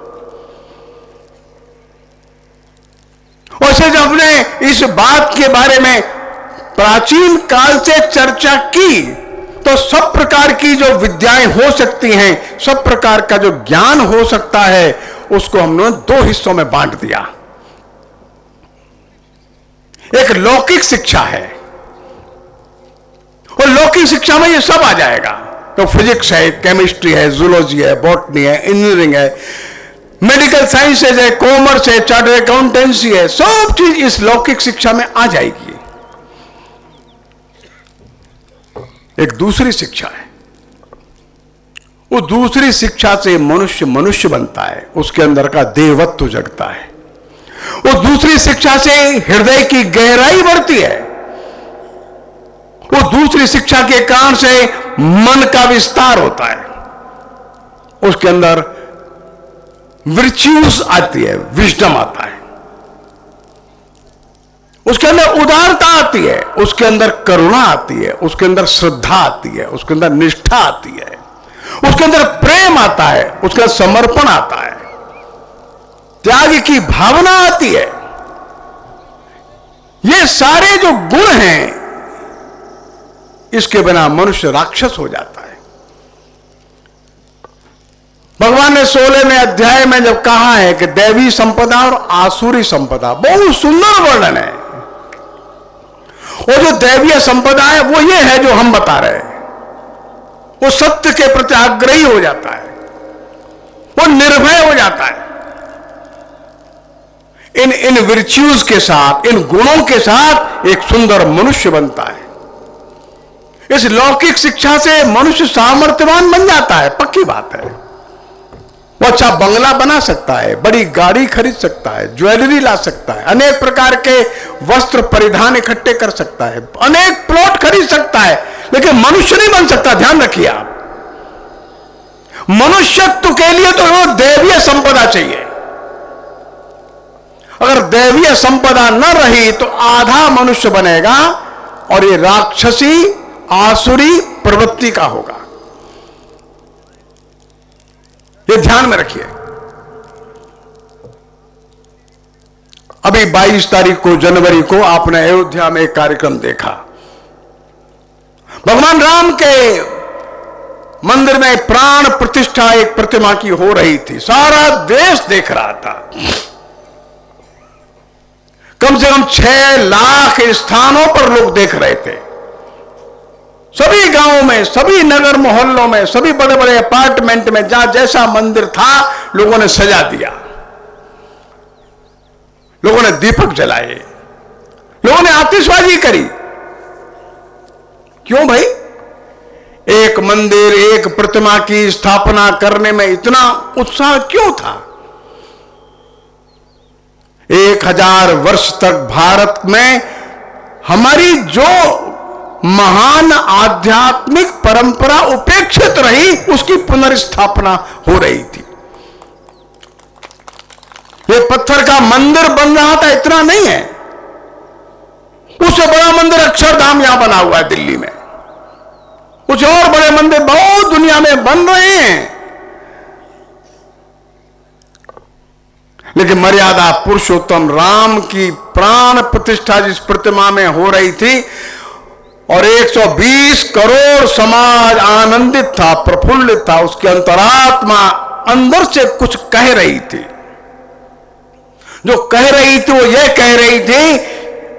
E: वैसे जब हमने इस बात के बारे में प्राचीन काल से चर्चा की, तो सब प्रकार की जो विद्याएं हो सकती हैं, सब प्रकार का जो ज्ञान हो सकता है, उसको हमने दो हिस्सों में बांट दिया। एक लौकिक शिक्षा है, और लौकिक शिक्षा में ये सब आ जाएगा। तो फिजिक्स है, केमिस्ट्री है, जूलॉजी है, बॉटनी है, इंजीनियरिंग है, मेडिकल साइंसेज है, कॉमर्स है, चार्टर्ड अकाउंटेंसी है, सब चीज इस लौकिक शिक्षा में आ जाएगी। एक दूसरी शिक्षा है, वो दूसरी शिक्षा से मनुष्य मनुष्य बनता है, उसके अंदर का देवत्व जगता है। वो दूसरी शिक्षा से हृदय की गहराई बढ़ती है। वो दूसरी शिक्षा के कारण से मन का विस्तार होता है, उसके अंदर वर्च्यूज आती है, विजडम आता है, उसके अंदर उदारता आती है, उसके अंदर करुणा आती है, उसके अंदर श्रद्धा आती है, उसके अंदर निष्ठा आती है, उसके अंदर प्रेम आता है, उसके अंदर समर्पण आता है, त्याग की भावना आती है। ये सारे जो गुण हैं, इसके बिना मनुष्य राक्षस हो जाता है। भगवान ने 16वें अध्याय में जब कहा है कि दैवी संपदा और आसुरी संपदा, बहुत सुंदर वर्णन है। और जो दैवीय संपदा है वो ये है जो हम बता रहे हैं, वो सत्य के प्रति आग्रही हो जाता है, वो निर्भय हो जाता है। इन विर्च्यूज के साथ, इन गुणों के साथ एक सुंदर मनुष्य बनता है। इस लौकिक शिक्षा से मनुष्य सामर्थ्यवान बन जाता है, पक्की बात है। वो अच्छा बंगला बना सकता है, बड़ी गाड़ी खरीद सकता है, ज्वेलरी ला सकता है, अनेक प्रकार के वस्त्र परिधान इकट्ठे कर सकता है, अनेक प्लॉट खरीद सकता है, लेकिन मनुष्य नहीं बन सकता। ध्यान रखिए आप, मनुष्यत्व के लिए तो वो दैवीय संपदा चाहिए। अगर दैवीय संपदा न रही तो आधा मनुष्य बनेगा और ये राक्षसी आसुरी प्रवृत्ति का होगा। ये ध्यान में रखिए। अभी 22 तारीख को जनवरी को आपने अयोध्या में एक कार्यक्रम देखा। भगवान राम के मंदिर में प्राण प्रतिष्ठा एक प्रतिमा की हो रही थी। सारा देश देख रहा था। कम से कम 6 लाख स्थानों पर लोग देख रहे थे। सभी गांवों में, सभी नगर मोहल्लों में, सभी बड़े बड़े अपार्टमेंट में जहां जैसा मंदिर था लोगों ने सजा दिया, लोगों ने दीपक जलाए, लोगों ने आतिशबाजी करी। क्यों भाई? एक मंदिर, एक प्रतिमा की स्थापना करने में इतना उत्साह क्यों था? 1000 वर्ष तक भारत में हमारी जो महान आध्यात्मिक परंपरा उपेक्षित रही, उसकी पुनर्स्थापना हो रही थी। ये पत्थर का मंदिर बन रहा था, इतना नहीं है। उससे बड़ा मंदिर अक्षरधाम यहां बना हुआ है दिल्ली में। कुछ और बड़े मंदिर बहुत दुनिया में बन रहे हैं, लेकिन मर्यादा पुरुषोत्तम राम की प्राण प्रतिष्ठा जिस प्रतिमा में हो रही थी और 120 करोड़ समाज आनंदित था, प्रफुल्लित था, उसकी अंतरात्मा अंदर से कुछ कह रही थी। जो कह रही थी वो ये कह रही थी,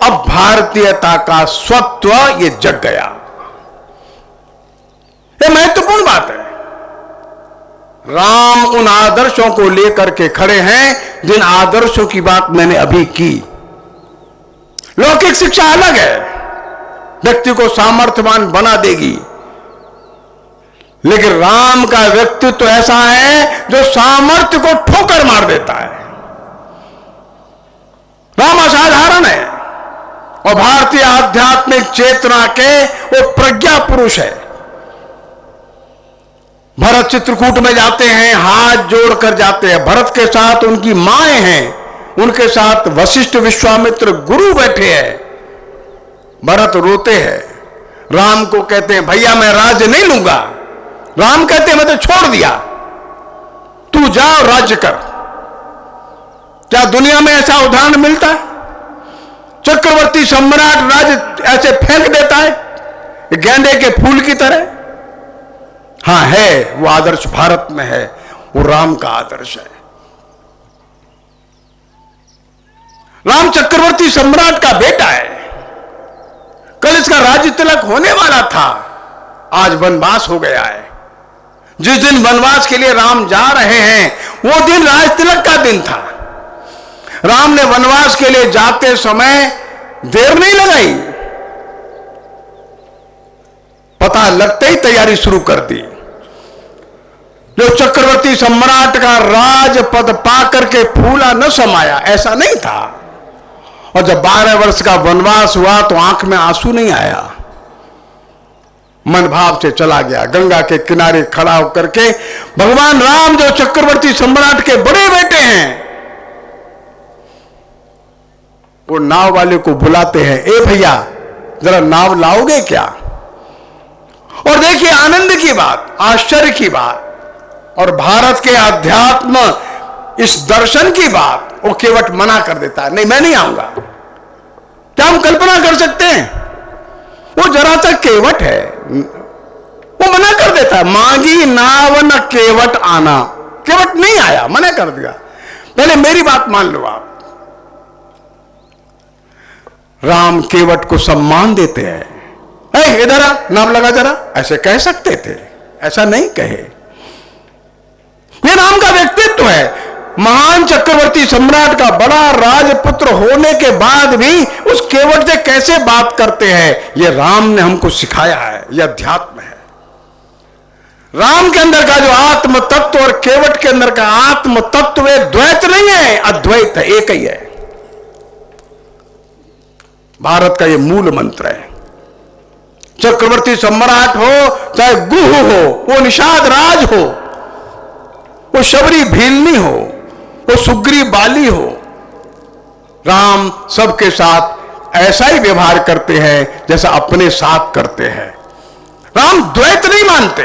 E: अब भारतीयता का स्वत्व ये जग गया। ये महत्वपूर्ण बात है। राम उन आदर्शों को लेकर के खड़े हैं जिन आदर्शों की बात मैंने अभी की। लौकिक शिक्षा अलग है, व्यक्ति को सामर्थ्यवान बना देगी, लेकिन राम का व्यक्तित्व तो ऐसा है जो सामर्थ्य को ठोकर मार देता है। राम असाधारण है और भारतीय आध्यात्मिक चेतना के वो प्रज्ञा पुरुष है। भरत चित्रकूट में जाते हैं, हाथ जोड़कर जाते हैं। भरत के साथ उनकी माएं हैं, उनके साथ वशिष्ठ विश्वामित्र गुरु बैठे हैं। भरत रोते हैं, राम को कहते हैं भैया मैं राज्य नहीं लूंगा। राम कहते हैं मैं तो छोड़ दिया, तू जा और राज्य कर। क्या दुनिया में ऐसा उदाहरण मिलता है? चक्रवर्ती सम्राट राज्य ऐसे फेंक देता है गेंदे के फूल की तरह? हां है, वो आदर्श भारत में है, वो राम का आदर्श है। राम चक्रवर्ती सम्राट का बेटा है। कल इसका राज्य तिलक होने वाला था, आज वनवास हो गया है। जिस दिन वनवास के लिए राम जा रहे हैं वो दिन राज तिलक का दिन था। राम ने वनवास के लिए जाते समय देर नहीं लगाई, पता लगते ही तैयारी शुरू कर दी। जो चक्रवर्ती सम्राट का राजपद पाकर के फूला न समाया, ऐसा नहीं था। और जब 12 वर्ष का वनवास हुआ तो आंख में आंसू नहीं आया, मन भाव से चला गया। गंगा के किनारे खड़ा होकर के भगवान राम जो चक्रवर्ती सम्राट के बड़े बेटे हैं, वो नाव वाले को बुलाते हैं, ए भैया जरा नाव लाओगे क्या? और देखिए आनंद की बात, आश्चर्य की बात और भारत के अध्यात्म इस दर्शन की बात, वो केवट मना कर देता है, नहीं मैं नहीं आऊंगा। क्या हम कल्पना कर सकते हैं? वो जरा सा केवट है, वो मना कर देता है, मांगी नाव न केवट आना। केवट नहीं आया, मना कर दिया। पहले मेरी बात मान लो आप, राम केवट को सम्मान देते हैं। इधर आ, नाम लगा जरा, ऐसे कह सकते थे, ऐसा नहीं कहे। ये राम का व्यक्तित्व है। महान चक्रवर्ती सम्राट का बड़ा राजपुत्र होने के बाद भी उस केवट से कैसे बात करते हैं, ये राम ने हमको सिखाया है। यह अध्यात्म है। राम के अंदर का जो आत्म तत्व और केवट के अंदर का आत्म तत्व वे द्वैत नहीं है, अद्वैत है, एक ही है। भारत का यह मूल मंत्र है। चक्रवर्ती सम्राट हो चाहे गुह हो, वो निषाद राज हो, वो शबरी भीलनी हो, वो सुग्री बाली हो, राम सबके साथ ऐसा ही व्यवहार करते हैं जैसा अपने साथ करते हैं। राम द्वैत नहीं मानते।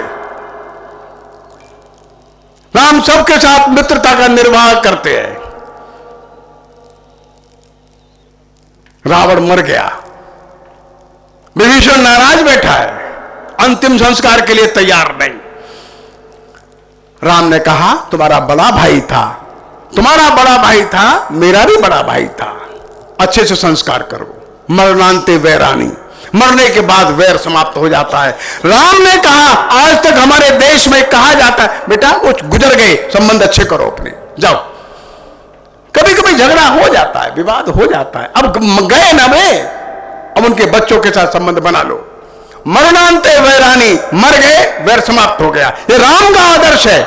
E: राम सबके साथ मित्रता का निर्वाह करते हैं। रावण मर गया, विभीषण नाराज बैठा है, अंतिम संस्कार के लिए तैयार नहीं। राम ने कहा तुम्हारा बड़ा भाई था, तुम्हारा बड़ा भाई था, मेरा भी बड़ा भाई था, अच्छे से संस्कार करो। मरणांते वैरानी, मरने के बाद वैर समाप्त हो जाता है। राम ने कहा आज तक हमारे देश में कहा जाता है बेटा कुछ गुजर गए, संबंध अच्छे करो अपने, जाओ। कभी कभी झगड़ा हो जाता है, विवाद हो जाता है, अब गए ना वे, अब उनके बच्चों के साथ संबंध बना लो। मरणांते वैरानी, मर गए, वैर समाप्त हो गया। ये राम का आदर्श है,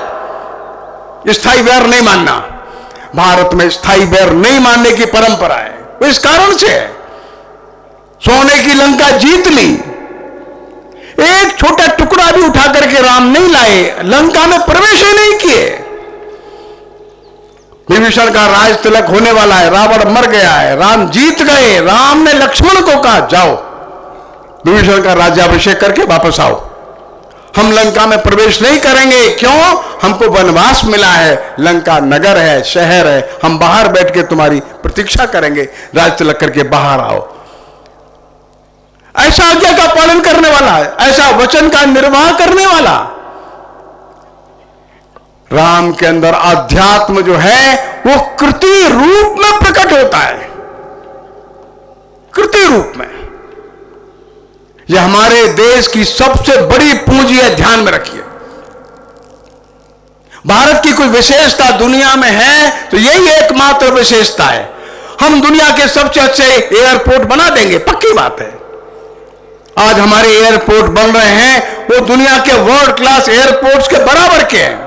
E: स्थायी वैर नहीं मानना। भारत में स्थायी वैर नहीं मानने की परंपरा है, वो इस कारण से है। सोने की लंका जीत ली, एक छोटा टुकड़ा भी उठा करके राम नहीं लाए, लंका में प्रवेश ही नहीं किए। विभीषण का राज तिलक होने वाला है, रावण मर गया है, राम जीत गए। राम ने लक्ष्मण को कहा जाओ विभीषण का राज्याभिषेक करके वापस आओ, हम लंका में प्रवेश नहीं करेंगे। क्यों? हमको वनवास मिला है, लंका नगर है, शहर है, हम बाहर बैठ के तुम्हारी प्रतीक्षा करेंगे, राज तिलक करके बाहर आओ। ऐसा आज्ञा का पालन करने वाला, ऐसा वचन का निर्वाह करने वाला। राम के अंदर आध्यात्म जो है वो कृति रूप में प्रकट होता है, कृति रूप में। यह हमारे देश की सबसे बड़ी पूंजी है, ध्यान में रखिए। भारत की कोई विशेषता दुनिया में है तो यही एकमात्र विशेषता है। हम दुनिया के सबसे अच्छे एयरपोर्ट बना देंगे, पक्की बात है। आज हमारे एयरपोर्ट बन रहे हैं वो दुनिया के वर्ल्ड क्लास एयरपोर्ट्स के बराबर के हैं।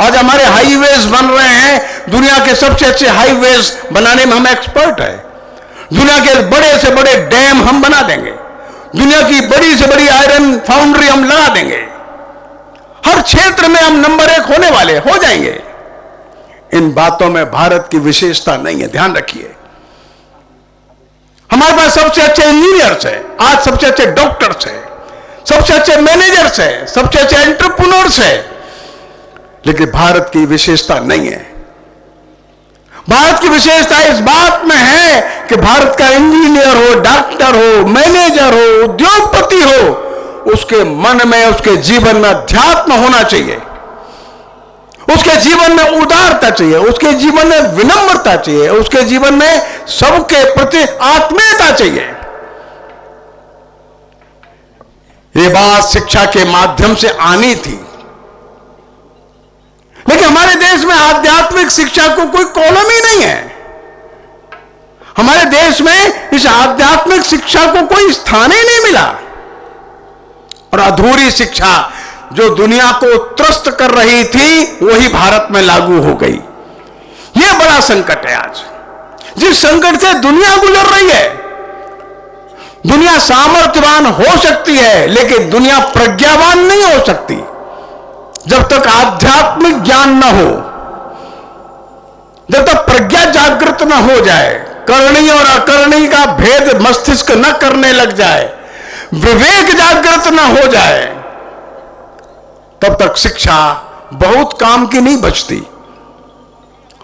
E: आज हमारे हाईवेज बन रहे हैं, दुनिया के सबसे अच्छे हाईवेज बनाने में हम एक्सपर्ट हैं। दुनिया के बड़े से बड़े डैम हम बना देंगे, दुनिया की बड़ी से बड़ी आयरन फाउंड्री हम लगा देंगे, हर क्षेत्र में हम नंबर 1 होने वाले हो जाएंगे। इन बातों में भारत की विशेषता नहीं है, ध्यान रखिए। हमारे पास सबसे अच्छे इंजीनियर्स हैं, आज सबसे अच्छे डॉक्टर्स हैं, सबसे अच्छे मैनेजर्स हैं, सबसे अच्छे एंटरप्रेन्योर्स हैं, लेकिन भारत की विशेषता नहीं है। भारत की विशेषता इस बात में है कि भारत का इंजीनियर हो, डॉक्टर हो, मैनेजर हो, उद्योगपति हो, उसके मन में, उसके जीवन में अध्यात्म होना चाहिए, उसके जीवन में उदारता चाहिए, उसके जीवन में विनम्रता चाहिए, उसके जीवन में सबके प्रति आत्मीयता चाहिए। ये बात शिक्षा के माध्यम से आनी थी, लेकिन हमारे देश में आध्यात्मिक शिक्षा को कोई कॉलम ही नहीं है। हमारे देश में इस आध्यात्मिक शिक्षा को कोई स्थान ही नहीं मिला, और अधूरी शिक्षा जो दुनिया को त्रस्त कर रही थी वही भारत में लागू हो गई। यह बड़ा संकट है आज, जिस संकट से दुनिया गुजर रही है। दुनिया सामर्थ्यवान हो सकती है, लेकिन दुनिया प्रज्ञावान नहीं हो सकती जब तक आध्यात्मिक ज्ञान न हो, जब तक प्रज्ञा जागृत न हो जाए, करणी और अकरणी का भेद मस्तिष्क न करने लग जाए, विवेक जागृत न हो जाए, तब तक शिक्षा बहुत काम की नहीं बचती।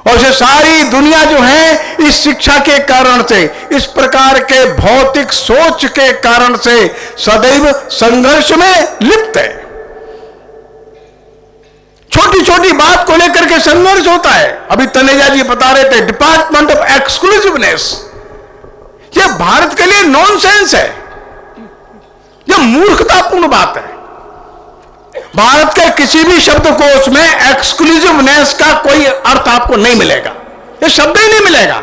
E: और ये सारी दुनिया जो है इस शिक्षा के कारण से, इस प्रकार के भौतिक सोच के कारण से सदैव संघर्ष में लिप्त है। छोटी छोटी बात को लेकर के संघर्ष होता है। अभी तनेजा जी बता रहे थे डिपार्टमेंट ऑफ एक्सक्लूसिवनेस, यह भारत के लिए नॉनसेंस है, यह मूर्खतापूर्ण बात है। भारत के किसी भी शब्दकोश में एक्सक्लूसिवनेस का कोई अर्थ आपको नहीं मिलेगा, यह शब्द ही नहीं मिलेगा।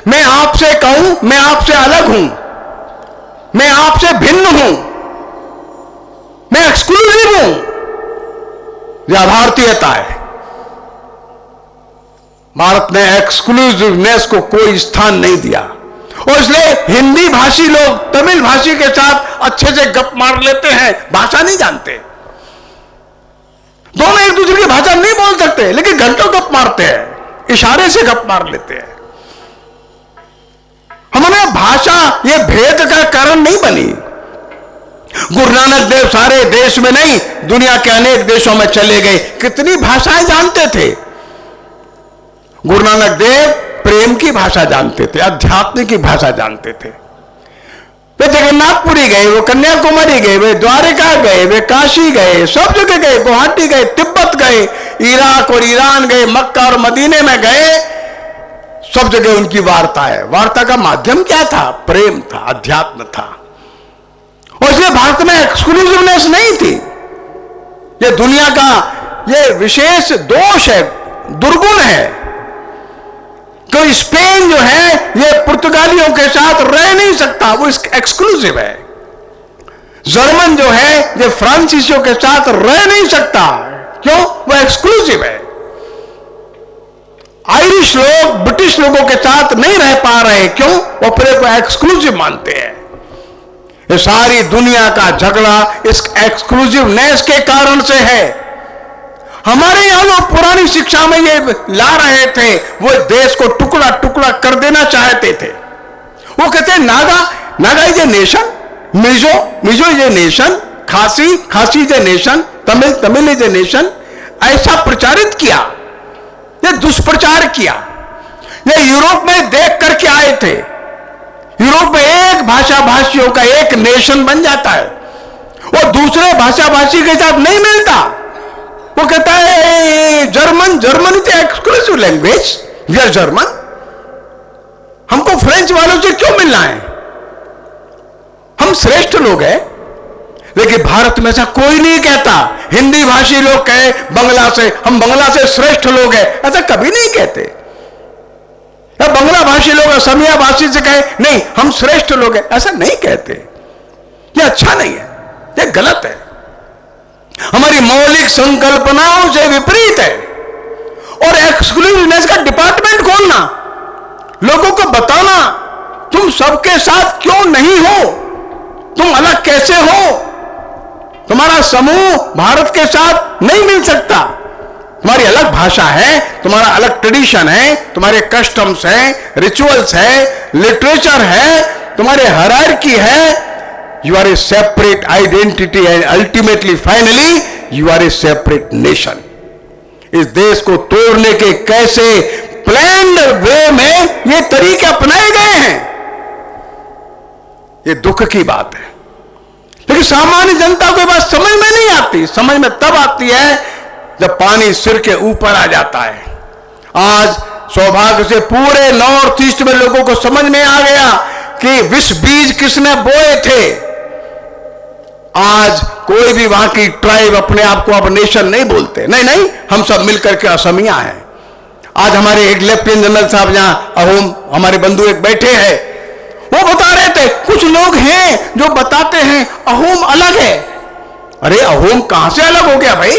E: मैं आपसे कहूं मैं आपसे अलग हूं, मैं आपसे भिन्न हूं, मैं एक्सक्लूसिव हूं, यह भारतीयता है। भारत ने एक्सक्लूसिवनेस को कोई स्थान नहीं दिया, और इसलिए हिंदी भाषी लोग तमिल भाषी के साथ अच्छे से गप मार लेते हैं, भाषा नहीं जानते। दोनों एक दूसरे की भाषा नहीं बोल सकते, लेकिन घंटों गप मारते हैं, इशारे से गप मार लेते हैं। हमारे भाषा ये भेद का कारण नहीं बनी। गुरु नानक देव सारे देश में नहीं, दुनिया के अनेक देशों में चले गए, कितनी भाषाएं जानते थे। गुरु नानक देव प्रेम की भाषा जानते थे, अध्यात्म की भाषा जानते थे। वे जगन्नाथपुरी गए, वो कन्याकुमारी गए, वे द्वारिका गए, वे काशी गए, सब जगह गए, गुवाहाटी गए, तिब्बत गए, इराक और ईरान गए, मक्का और मदीने में गए, सब जगह उनकी वार्ता है। वार्ता का माध्यम क्या था? प्रेम था, अध्यात्म था। और इसलिए भारत में एक्सक्लूसिवनेस नहीं थी। ये दुनिया का ये विशेष दोष है, दुर्गुण है। तो स्पेन जो है ये पुर्तगालियों के साथ रह नहीं सकता, वो एक्सक्लूसिव है। जर्मन जो है ये फ्रांसीसियों के साथ रह नहीं सकता, क्यों? वो एक्सक्लूसिव है। आयरिश लोग ब्रिटिश लोगों के साथ नहीं रह पा रहे, क्यों? वो अपने को एक्सक्लूसिव मानते हैं। ये सारी दुनिया का झगड़ा इस एक्सक्लूसिवनेस के कारण से है। हमारे यहां लोग पुरानी शिक्षा में ये ला रहे थे, वो देश को टुकड़ा टुकड़ा कर देना चाहते थे। वो कहते हैं Naga is a nation, Mizo is a nation, Khasi is a nation, Tamil is a nation. ऐसा प्रचारित किया, ये दुष्प्रचार किया। ये यूरोप में देख करके आए थे। यूरोप में एक भाषा भाषियों का एक नेशन बन जाता है, वो दूसरे भाषा भाषी के साथ नहीं मिलता। वो कहता है German is exclusive language, we are German, हमको फ्रेंच वालों से क्यों मिलना है? हम श्रेष्ठ लोग हैं। लेकिन भारत में ऐसा कोई नहीं कहता। हिंदी भाषी लोग कहे बंगला से, हम बंगला से श्रेष्ठ लोग हैं, ऐसा कभी नहीं कहते। या बंगला भाषी लोग असमिया भाषी से कहे नहीं हम श्रेष्ठ लोग हैं, ऐसा नहीं कहते। ये अच्छा नहीं है, ये गलत है, हमारी मौलिक संकल्पनाओं से विपरीत है। और एक्सक्लूसिवनेस का डिपार्टमेंट खोलना, लोगों को बताना तुम सबके साथ क्यों नहीं हो, तुम अलग कैसे हो, तुम्हारा समूह भारत के साथ नहीं मिल सकता। तुम्हारी अलग भाषा है, तुम्हारा अलग ट्रेडिशन है, तुम्हारे कस्टम्स हैं, रिचुअल्स है, लिटरेचर है, तुम्हारे हायरार्की है। You are a separate identity and ultimately, finally, you are a separate nation. इस देश को तोड़ने के कैसे प्लान्ड वे में ये तरीके अपनाए गए हैं, ये दुख की बात है। लेकिन सामान्य जनता को बात समझ में नहीं आती। समझ में तब आती है जब पानी सिर के ऊपर आ जाता है। आज सौभाग्य से पूरे नॉर्थ ईस्ट में लोगों को समझ में आ गया कि विष बीज किसने बोए थे। आज कोई भी वहां की ट्राइब अपने आप को अब नेशन नहीं बोलते, नहीं, हम सब मिलकर के असमिया हैं। आज हमारे एक लेफ्टिनेंट जनरल साहब यहां अहोम हमारे बंधु एक बैठे हैं, वो बता रहे थे कुछ लोग हैं जो बताते हैं अहोम अलग है। अरे अहोम कहां से अलग हो गया भाई?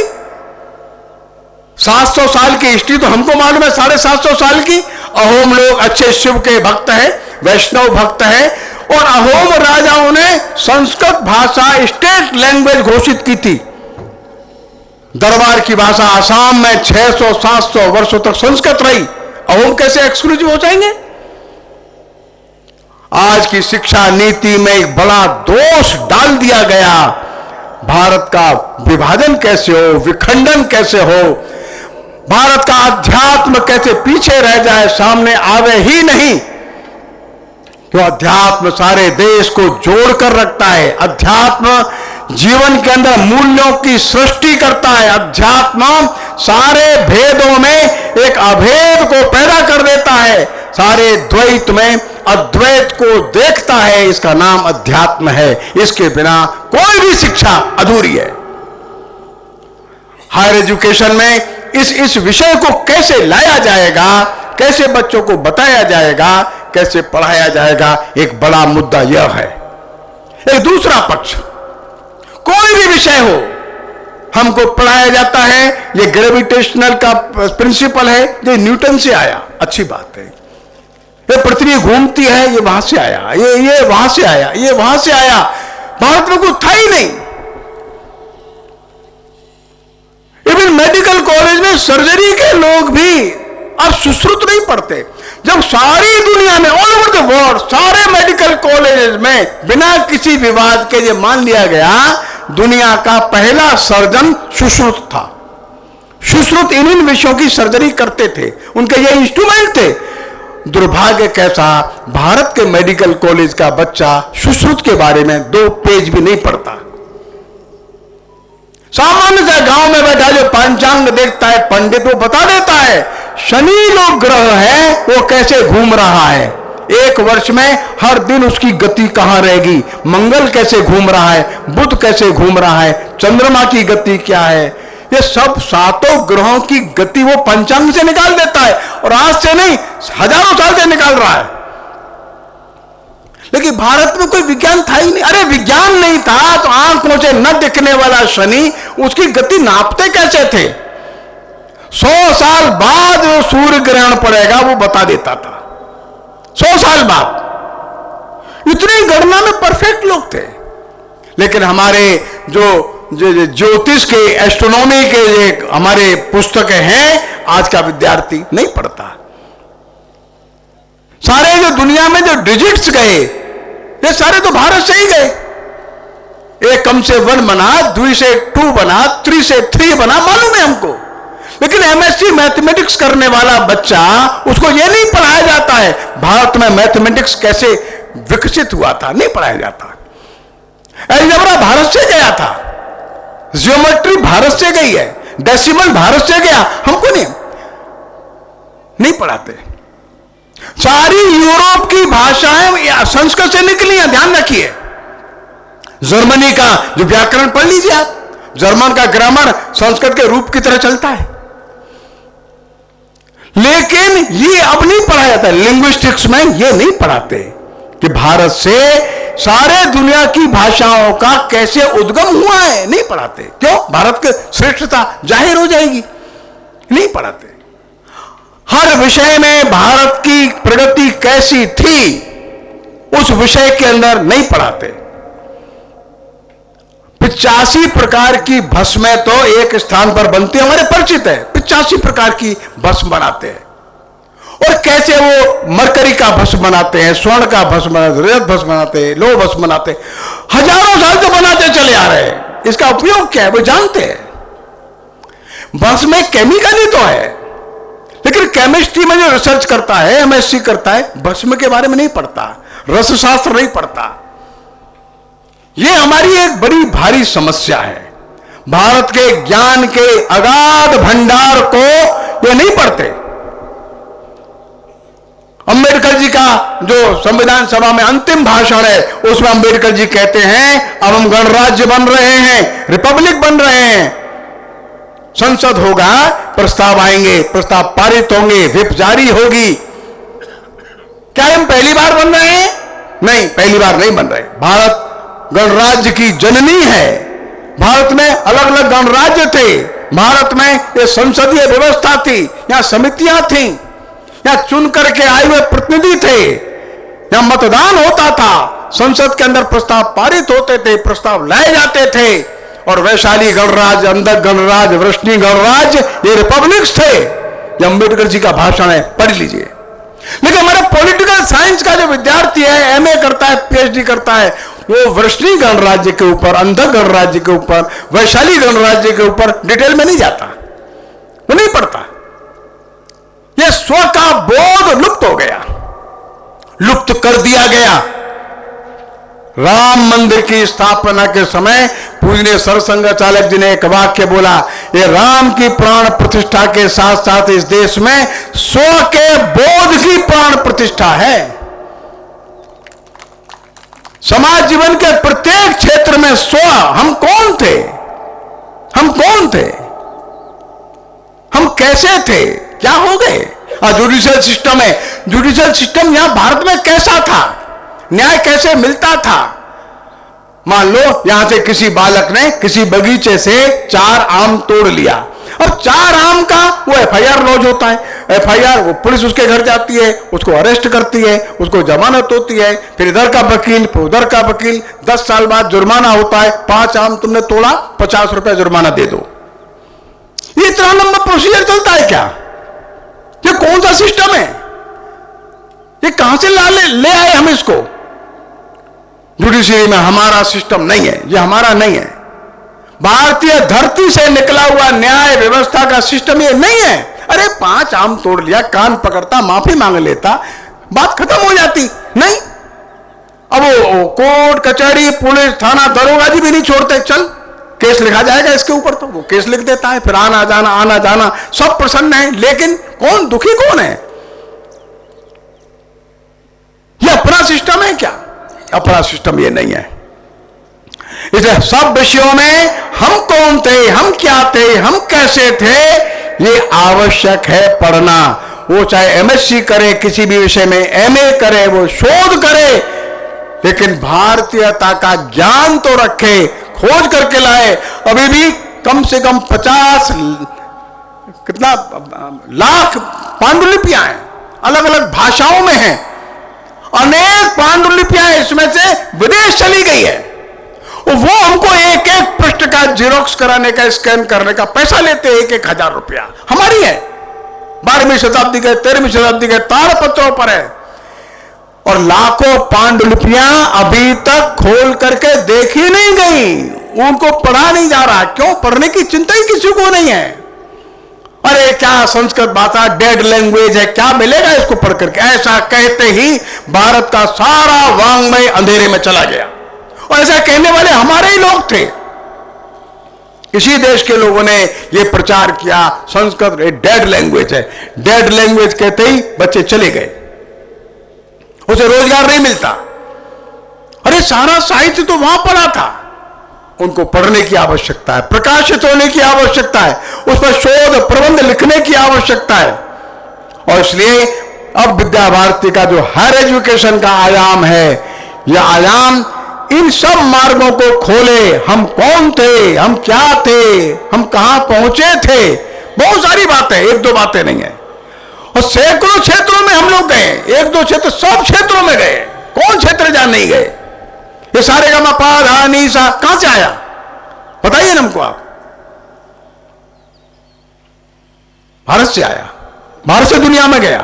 E: 700 साल की हिस्ट्री तो हमको मालूम है, 750 साल की। अहोम लोग अच्छे शिव के भक्त हैं, वैष्णव भक्त हैं, और अहोम राजाओं ने संस्कृत भाषा स्टेट लैंग्वेज घोषित की थी। दरबार की भाषा आसाम में 600-700 वर्षों तक संस्कृत रही। अहोम कैसे एक्सक्लूसिव हो जाएंगे? आज की शिक्षा नीति में एक बड़ा दोष डाल दिया गया। भारत का विभाजन कैसे हो, विखंडन कैसे हो, भारत का अध्यात्म कैसे पीछे रह जाए, सामने आवे ही नहीं। क्यों? अध्यात्म सारे देश को जोड़कर रखता है। अध्यात्म जीवन के अंदर मूल्यों की सृष्टि करता है। अध्यात्म सारे भेदों में एक अभेद को पैदा कर देता है, सारे द्वैत में अद्वैत को देखता है। इसका नाम अध्यात्म है। इसके बिना कोई भी शिक्षा अधूरी है। हायर एजुकेशन में इस विषय को कैसे लाया जाएगा, कैसे बच्चों को बताया जाएगा, कैसे पढ़ाया जाएगा, एक बड़ा मुद्दा यह है। एक दूसरा पक्ष, कोई भी विषय हो हमको पढ़ाया जाता है, ये ग्रेविटेशनल का प्रिंसिपल है, ये न्यूटन से आया, अच्छी बात है। ये पृथ्वी घूमती है, ये वहां से आया, ये वहां से आया, ये वहां से आया। भारत में कुछ था ही नहीं। इवन मेडिकल कॉलेज में सर्जरी के लोग भी अब सुश्रुत नहीं पढ़ते। जब सारी दुनिया में ऑल ओवर द वर्ल्ड सारे मेडिकल कॉलेजेस में बिना किसी विवाद के ये मान लिया गया दुनिया का पहला सर्जन सुश्रुत था। सुश्रुत इन विषयों की सर्जरी करते थे, उनके ये इंस्ट्रूमेंट थे। दुर्भाग्य कैसा, भारत के मेडिकल कॉलेज का बच्चा सुश्रुत के बारे में 2 पेज भी नहीं पढ़ता। सामान्य सा गांव में बैठा जो पंचांग देखता है पंडित, वो बता देता है शनि जो ग्रह है वो कैसे घूम रहा है, 1 वर्ष में हर दिन उसकी गति कहां रहेगी, मंगल कैसे घूम रहा है, बुध कैसे घूम रहा है, चंद्रमा की गति क्या है, ये सब 7 ग्रहों की गति वो पंचांग से निकाल देता है। और आज से नहीं, हजारों साल से निकाल रहा है। लेकिन भारत में कोई विज्ञान था ही नहीं। अरे विज्ञान नहीं था तो आंखों से न दिखने वाला शनि उसकी गति नापते कैसे थे? 100 साल बाद जो सूर्य ग्रहण पड़ेगा वो बता देता था, 100 साल बाद। इतनी गणना में परफेक्ट लोग थे। लेकिन हमारे जो ज्योतिष के, एस्ट्रोनॉमी के हमारे पुस्तकें हैं, आज का विद्यार्थी नहीं पढ़ता। सारे जो दुनिया में जो डिजिट्स गए ये सारे तो भारत से ही गए। 1 से 1 बना, 2 से 2 बना, 3 से 3 बना, मालूम है हमको। लेकिन एमएससी मैथमेटिक्स करने वाला बच्चा, उसको ये नहीं पढ़ाया जाता है भारत में मैथमेटिक्स कैसे विकसित हुआ था, नहीं पढ़ाया जाता। अलजेब्रा भारत से गया था, ज्योमेट्री भारत से गई है, डेसिमल भारत से गया, हमको नहीं पढ़ाते। सारी यूरोप की भाषाएं संस्कृत से निकली हैं, ध्यान रखिए। जर्मनी का जो व्याकरण पढ़ लीजिए आप, जर्मन का ग्रामर संस्कृत के रूप की तरह चलता है। लेकिन ये अब नहीं पढ़ाया जाता, लिंग्विस्टिक्स में ये नहीं पढ़ाते कि भारत से सारे दुनिया की भाषाओं का कैसे उद्गम हुआ है, नहीं पढ़ाते। क्यों? भारत की श्रेष्ठता जाहिर हो जाएगी, नहीं पढ़ाते। हर विषय में भारत की प्रगति कैसी थी उस विषय के अंदर नहीं पढ़ाते। 85 प्रकार की भस्में तो एक स्थान पर बनती है, हमारे परिचित है। 85 प्रकार की भस्म बनाते हैं। और कैसे वो मरकरी का भस्म बनाते हैं, स्वर्ण का भस्म बनाते हैं, रजत भस्म बनाते हैं, लोह भस्म बनाते हैं, हजारों साल से बनाते चले आ रहे हैं। इसका उपयोग क्या है वो जानते हैं। भस्म में केमिकल ही तो है, लेकिन केमिस्ट्री में जो रिसर्च करता है, एमएससी करता है, भस्म के बारे में नहीं पढ़ता, रसशास्त्र नहीं पढ़ता। यह हमारी एक बड़ी भारी समस्या है। भारत के ज्ञान के अगाध भंडार को ये नहीं पढ़ते। अंबेडकर जी का जो संविधान सभा में अंतिम भाषण है, उसमें अंबेडकर जी कहते हैं अब हम गणराज्य बन रहे हैं, रिपब्लिक बन रहे हैं, संसद होगा, प्रस्ताव आएंगे, प्रस्ताव पारित होंगे, व्हिप जारी होगी। क्या हम पहली बार बन रहे हैं? नहीं, पहली बार नहीं बन रहे। भारत गणराज्य की जननी है। भारत में अलग अलग गणराज्य थे। भारत में ये संसदीय व्यवस्था थी, यहां समितियां थी, यहां चुन करके आए हुए प्रतिनिधि थे, यहां मतदान होता था, संसद के अंदर प्रस्ताव पारित होते थे, प्रस्ताव लाए जाते थे। और वैशाली गणराज्य, अंधक गणराज्य, वृष्णि गणराज्य, ये रिपब्लिक्स थे। ये अंबेडकर जी का भाषण है, पढ़ लीजिए। लेकिन हमारे पॉलिटिकल साइंस का जो विद्यार्थी है, एमए करता है, पीएचडी करता है, वो वृष्णि गणराज्य के ऊपर, अंधक गणराज्य के ऊपर, वैशाली गणराज्य के ऊपर डिटेल में नहीं जाता, वो नहीं पढ़ता। ये स्व का बोध लुप्त हो गया, लुप्त कर दिया गया। राम मंदिर की स्थापना के समय पूजनीय सरसंघ चालक जी ने एक वाक्य बोला, ये राम की प्राण प्रतिष्ठा के साथ साथ इस देश में स्व के बोध की प्राण प्रतिष्ठा है। समाज जीवन के प्रत्येक क्षेत्र में स्व, हम कौन थे, हम कौन थे, हम कैसे थे, क्या हो गए। जुडिशियल सिस्टम है, जुडिशियल सिस्टम यहां भारत में कैसा था, न्याय कैसे मिलता था। मान लो यहां से किसी बालक ने किसी बगीचे से 4 आम तोड़ लिया, अब 4 आम का वो एफआईआर लॉन्च होता है। एफआईआर, वो पुलिस उसके घर जाती है, उसको अरेस्ट करती है, उसको जमानत होती है, फिर इधर का वकील, फिर उधर का वकील, 10 साल बाद जुर्माना होता है। 5 आम तुमने तोड़ा, 50 रुपए जुर्माना दे दो। ये इतना लंबा प्रोसीजर चलता है क्या? ये कौन सा सिस्टम है? ये कहां से ले आए हम इसको? जुडिशरी में हमारा सिस्टम नहीं है, ये हमारा नहीं है। भारतीय धरती से निकला हुआ न्याय व्यवस्था का सिस्टम ये नहीं है। अरे 5 आम तोड़ लिया, कान पकड़ता, माफी मांग लेता, बात खत्म हो जाती। नहीं, अब वो कोर्ट कचहरी पुलिस थाना दरोगा जी भी नहीं छोड़ते। चल केस लिखा जाएगा इसके ऊपर, तो वो केस लिख देता है, फिर आना जाना सब प्रसन्न है। लेकिन कौन दुखी कौन है? ये अपना सिस्टम है क्या? अपना सिस्टम ये नहीं है। इसलिए सब विषयों में हम कौन थे, हम क्या थे, हम कैसे थे, ये आवश्यक है पढ़ना। वो चाहे एमएससी करे किसी भी विषय में, एमए करे, वो शोध करे, लेकिन भारतीयता का ज्ञान तो रखे, खोज करके लाए। अभी भी कम से कम 50 लाख पांडुलिपियां हैं, अलग अलग भाषाओं में हैं। अनेक पांडुलिपियां इसमें से विदेश चली गई है। वो हमको एक एक पृष्ठ का जेरोक्स कराने का, स्कैन करने का पैसा लेते हैं, 1,000 रुपया हमारी है। 12वीं शताब्दी के 13वीं शताब्दी के ताड़पत्रों पर है। और लाखों पांडुलिपियां अभी तक खोल करके देखी नहीं गई, उनको पढ़ा नहीं जा रहा। क्यों? पढ़ने की चिंता ही किसी को नहीं है। अरे क्या संस्कृत भाषा डेड लैंग्वेज है, क्या मिलेगा इसको पढ़ करके? ऐसा कहते ही भारत का सारा वांग्मय अंधेरे में चला गया। और ऐसा कहने वाले हमारे ही लोग थे। इसी देश के लोगों ने यह प्रचार किया संस्कृत डेड लैंग्वेज है। डेड लैंग्वेज कहते ही बच्चे चले गए, उसे रोजगार नहीं मिलता। अरे सारा साहित्य तो वहां पड़ा था। उनको पढ़ने की आवश्यकता है, प्रकाशित होने की आवश्यकता है, उस पर शोध प्रबंध लिखने की आवश्यकता है। और इसलिए अब विद्या भारती का जो हायर एजुकेशन का आयाम है, यह आयाम इन सब मार्गों को खोले। हम कौन थे, हम क्या थे, हम कहां पहुंचे थे, बहुत सारी बातें, 1-2 बातें नहीं है। और सैकड़ों क्षेत्रों में हम लोग गए, 1-2 क्षेत्र, सब क्षेत्रों में गए। कौन क्षेत्र जहां नहीं गए? ये सारे का पा धा नी सा कहां से आया? बताइए ना हमको आप। भारत से आया, भारत से दुनिया में गया।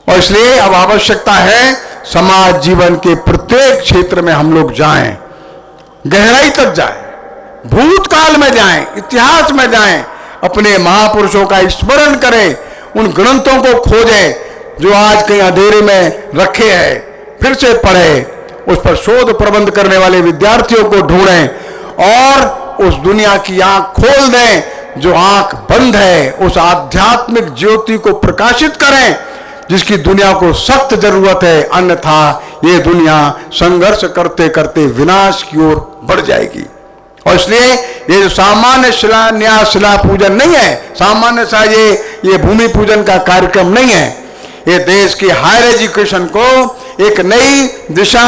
E: और इसलिए अब आवश्यकता है समाज जीवन के प्रत्येक क्षेत्र में हम लोग जाएं, गहराई तक जाएं, भूतकाल में जाएं, इतिहास में जाएं, अपने महापुरुषों का स्मरण करें, उन ग्रंथों को खोजें जो आज कहीं अंधेरे में रखे हैं, फिर से पढ़ें, उस पर शोध प्रबंध करने वाले विद्यार्थियों को ढूंढें और उस दुनिया की आंख खोल दें जो आंख बंद है। उस आध्यात्मिक ज्योति को प्रकाशित करें जिसकी दुनिया को सख्त जरूरत है, अन्यथा ये दुनिया संघर्ष करते करते विनाश की ओर बढ़ जाएगी। और इसलिए ये जो सामान्य शिलान्यास शिला पूजन नहीं है, सामान्य सा ये भूमि पूजन का कार्यक्रम नहीं है, ये देश की हायर एजुकेशन को एक नई दिशा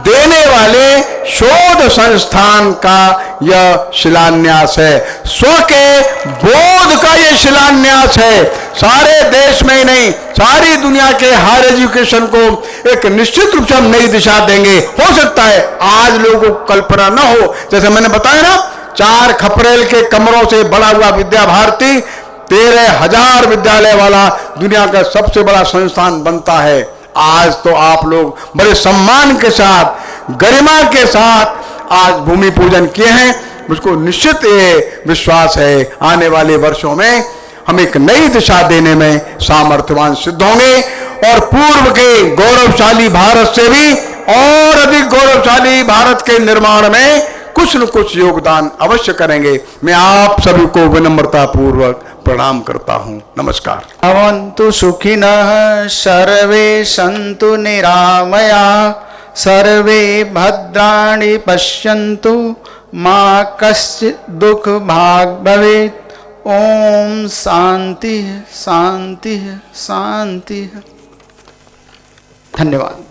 E: देने वाले शोध संस्थान का यह शिलान्यास है। स्व के बोध का यह शिलान्यास है। सारे देश में ही नहीं, सारी दुनिया के हायर एजुकेशन को एक निश्चित रूप से हम नई दिशा देंगे। हो सकता है आज लोगों को कल्पना न हो, जैसे मैंने बताया ना, 4 खपरेल के कमरों से बड़ा हुआ विद्या भारती 13,000 विद्यालय वाला दुनिया का सबसे बड़ा संस्थान बनता है। आज तो आप लोग बड़े सम्मान के साथ, गरिमा के साथ आज भूमि पूजन किए हैं। मुझको निश्चित ये विश्वास है आने वाले वर्षों में हम एक नई दिशा देने में सामर्थ्यवान सिद्ध होंगे और पूर्व के गौरवशाली भारत से भी और अधिक गौरवशाली भारत के निर्माण में कुछ न कुछ योगदान अवश्य करेंगे। मैं आप सभी को विनम्रता पूर्वक प्रणाम करता हूं। नमस्कार।
D: भवन्तु सुखिनः सर्वे सन्तु निरामया सर्वे भद्राणि पश्यन्तु मा कश्चित् दुःख भाग् भवेत्। ओम शांति शांति शांति। धन्यवाद।